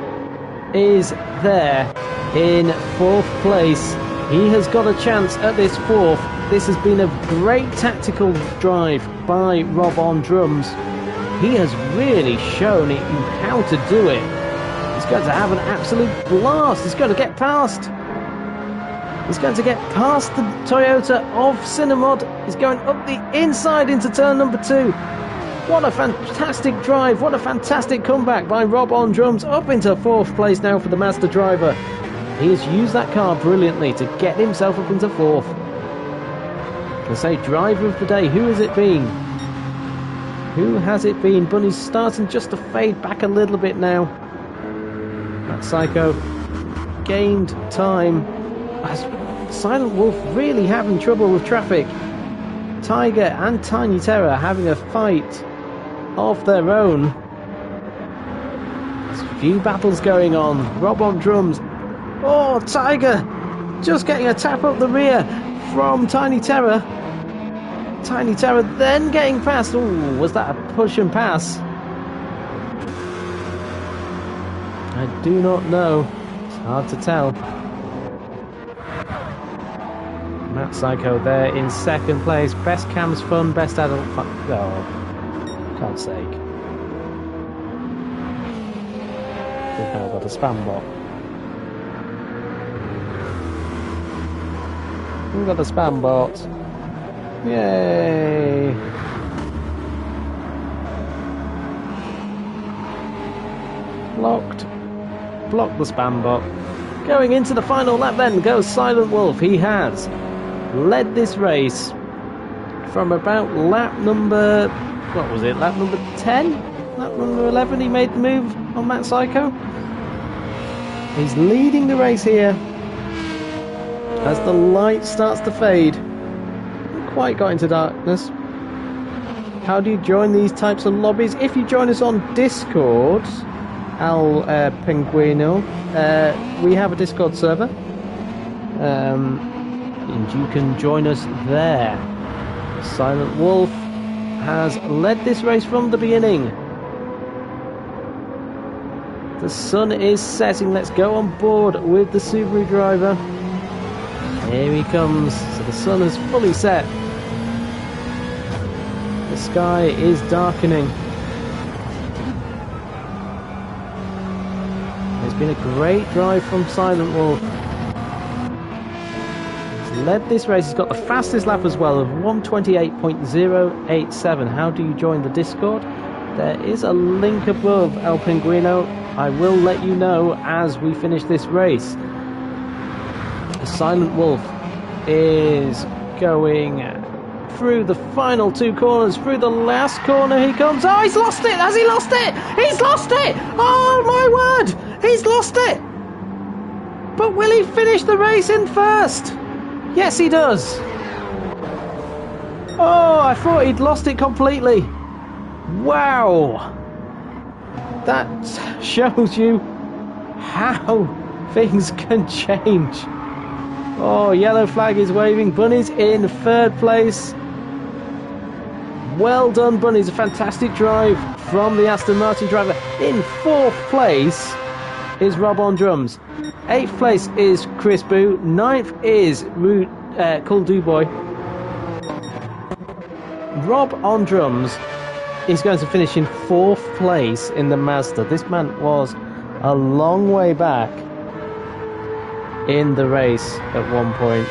is there in 4th place. He has got a chance at this 4th. This has been a great tactical drive by Rob on drums. He has really shown you how to do it. He's going to have an absolute blast. He's going to get past. He's going to get past the Toyota of Cinemod. He's going up the inside into turn number 2. What a fantastic drive. What a fantastic comeback by Rob on drums. Up into 4th place now for the Mazda driver. He has used that car brilliantly to get himself up into 4th. I say driver of the day. Who has it been? Who has it been? Bunny's starting just to fade back a little bit now. That Psycho gained time. As Silent Wolf really having trouble with traffic. Tiger and Tiny Terror having a fight of their own. There's a few battles going on. Rob on drums. Oh, Tiger just getting a tap up the rear from Tiny Terror. Tiny Terror then getting past. Ooh, was that a push and pass? I do not know. It's hard to tell. Matt Psycho there in 2nd place. Best cams fun, best adult fun. Oh, God's sake. I think I've got a spam bot. We've got the spam bot. Yay! Blocked. Block the spam bot. Going into the final lap then goes Silent Wolf. He has led this race from about lap number... what was it? Lap number 10? Lap number 11 he made the move on Matt Psycho. He's leading the race here as the light starts to fade. Not quite got into darkness. How do you join these types of lobbies? If you join us on Discord, Al Penguino, we have a Discord server, and you can join us there. Silent Wolf has led this race from the beginning. The sun is setting. Let's go on board with the Subaru driver. Here he comes. So the sun has fully set. The sky is darkening. It's been a great drive from Silent Wolf. He's led this race. He's got the fastest lap as well of 1:28.087. How do you join the Discord? There is a link above, El Pinguino. I will let you know as we finish this race. The Silent Wolf is going through the final two corners. Through the last corner he comes. Oh, he's lost it! Has he lost it? He's lost it! Oh my word! He's lost it! But will he finish the race in first? Yes, he does. Oh, I thought he'd lost it completely. Wow. That shows you how things can change. Oh, yellow flag is waving. Bunny's in third place. Well done, Bunny's. A fantastic drive from the Aston Martin driver. In fourth place is Rob on drums. Eighth place is Chris Boo. Ninth is Cool Duboy. Rob on drums is going to finish in fourth place in the Mazda. This man was a long way back in the race at one point.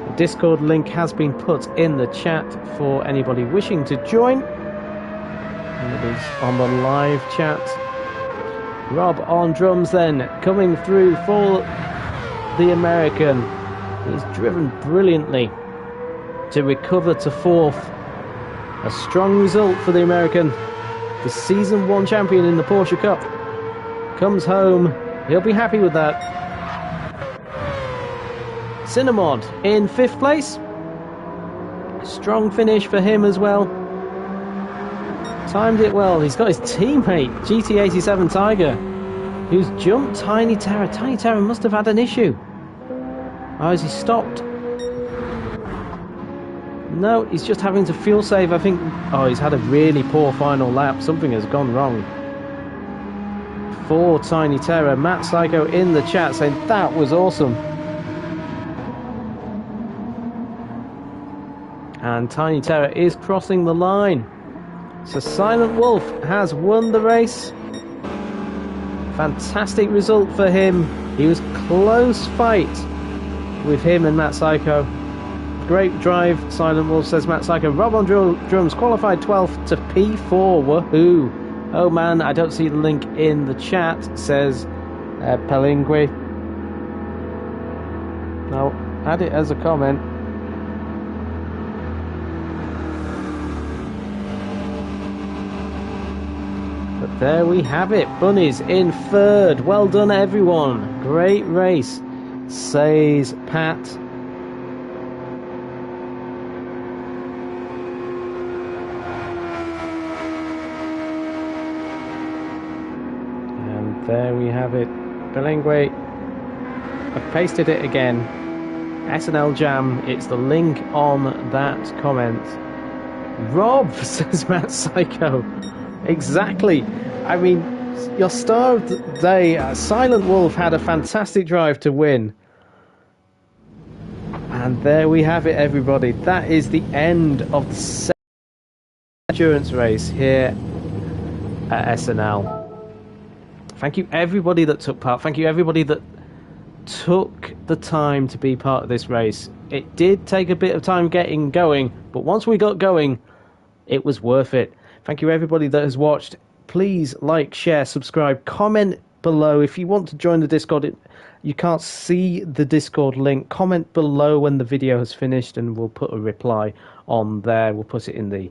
The Discord link has been put in the chat for anybody wishing to join. And it is on the live chat. Rob on drums then, coming through for the American. He's driven brilliantly to recover to fourth. A strong result for the American. The Season 1 champion in the Porsche Cup comes home. He'll be happy with that. Cinnamod in fifth place. Strong finish for him as well. Timed it well. He's got his teammate, GT7 Tiger, who's jumped Tiny Terror. Tiny Terror must have had an issue. Oh, has he stopped? No, he's just having to fuel save, I think. Oh, he's had a really poor final lap. Something has gone wrong. For Tiny Terror, Matt Psycho in the chat saying that was awesome. And Tiny Terror is crossing the line. So Silent Wolf has won the race. Fantastic result for him. He was close fight with him and Matt Psycho. Great drive, Silent Wolf, says Matt Psycho. Rob on drums qualified 12th to P4. Woohoo! Oh man, I don't see the link in the chat, says Pelingui. No, add it as a comment. But there we have it. Bunnies in third. Well done, everyone. Great race, says Pat. There we have it. Belengue. I've pasted it again. SNL Jam. It's the link on that comment. Rob, says Matt Psycho. Exactly. I mean, your star of the day, Silent Wolf, had a fantastic drive to win. And there we have it, everybody. That is the end of the second endurance race here at SNL. Thank you, everybody that took part. Thank you, everybody that took the time to be part of this race. It did take a bit of time getting going, but once we got going, it was worth it. Thank you, everybody that has watched. Please like, share, subscribe, comment below. If you want to join the Discord, you can't see the Discord link. Comment below when the video has finished, and we'll put a reply on there. We'll put it in the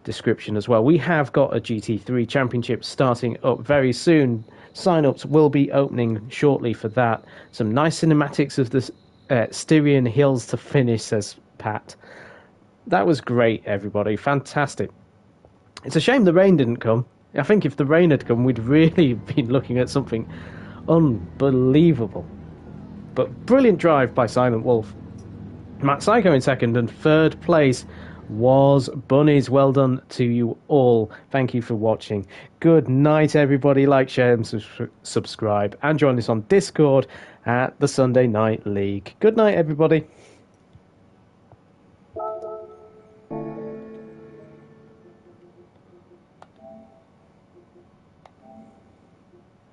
description as well. We have got a GT3 Championship starting up very soon. Sign-ups will be opening shortly for that. Some nice cinematics of the Styrian Hills to finish, says Pat. That was great, everybody. Fantastic. It's a shame the rain didn't come. I think if the rain had come, we'd really been looking at something unbelievable. But brilliant drive by Silent Wolf. Matt Psycho in second, and third place was Bunnies. Well done to you all. Thank you for watching. Good night, everybody. Like, share, and subscribe. And join us on Discord at the Sunday Night League. Good night, everybody.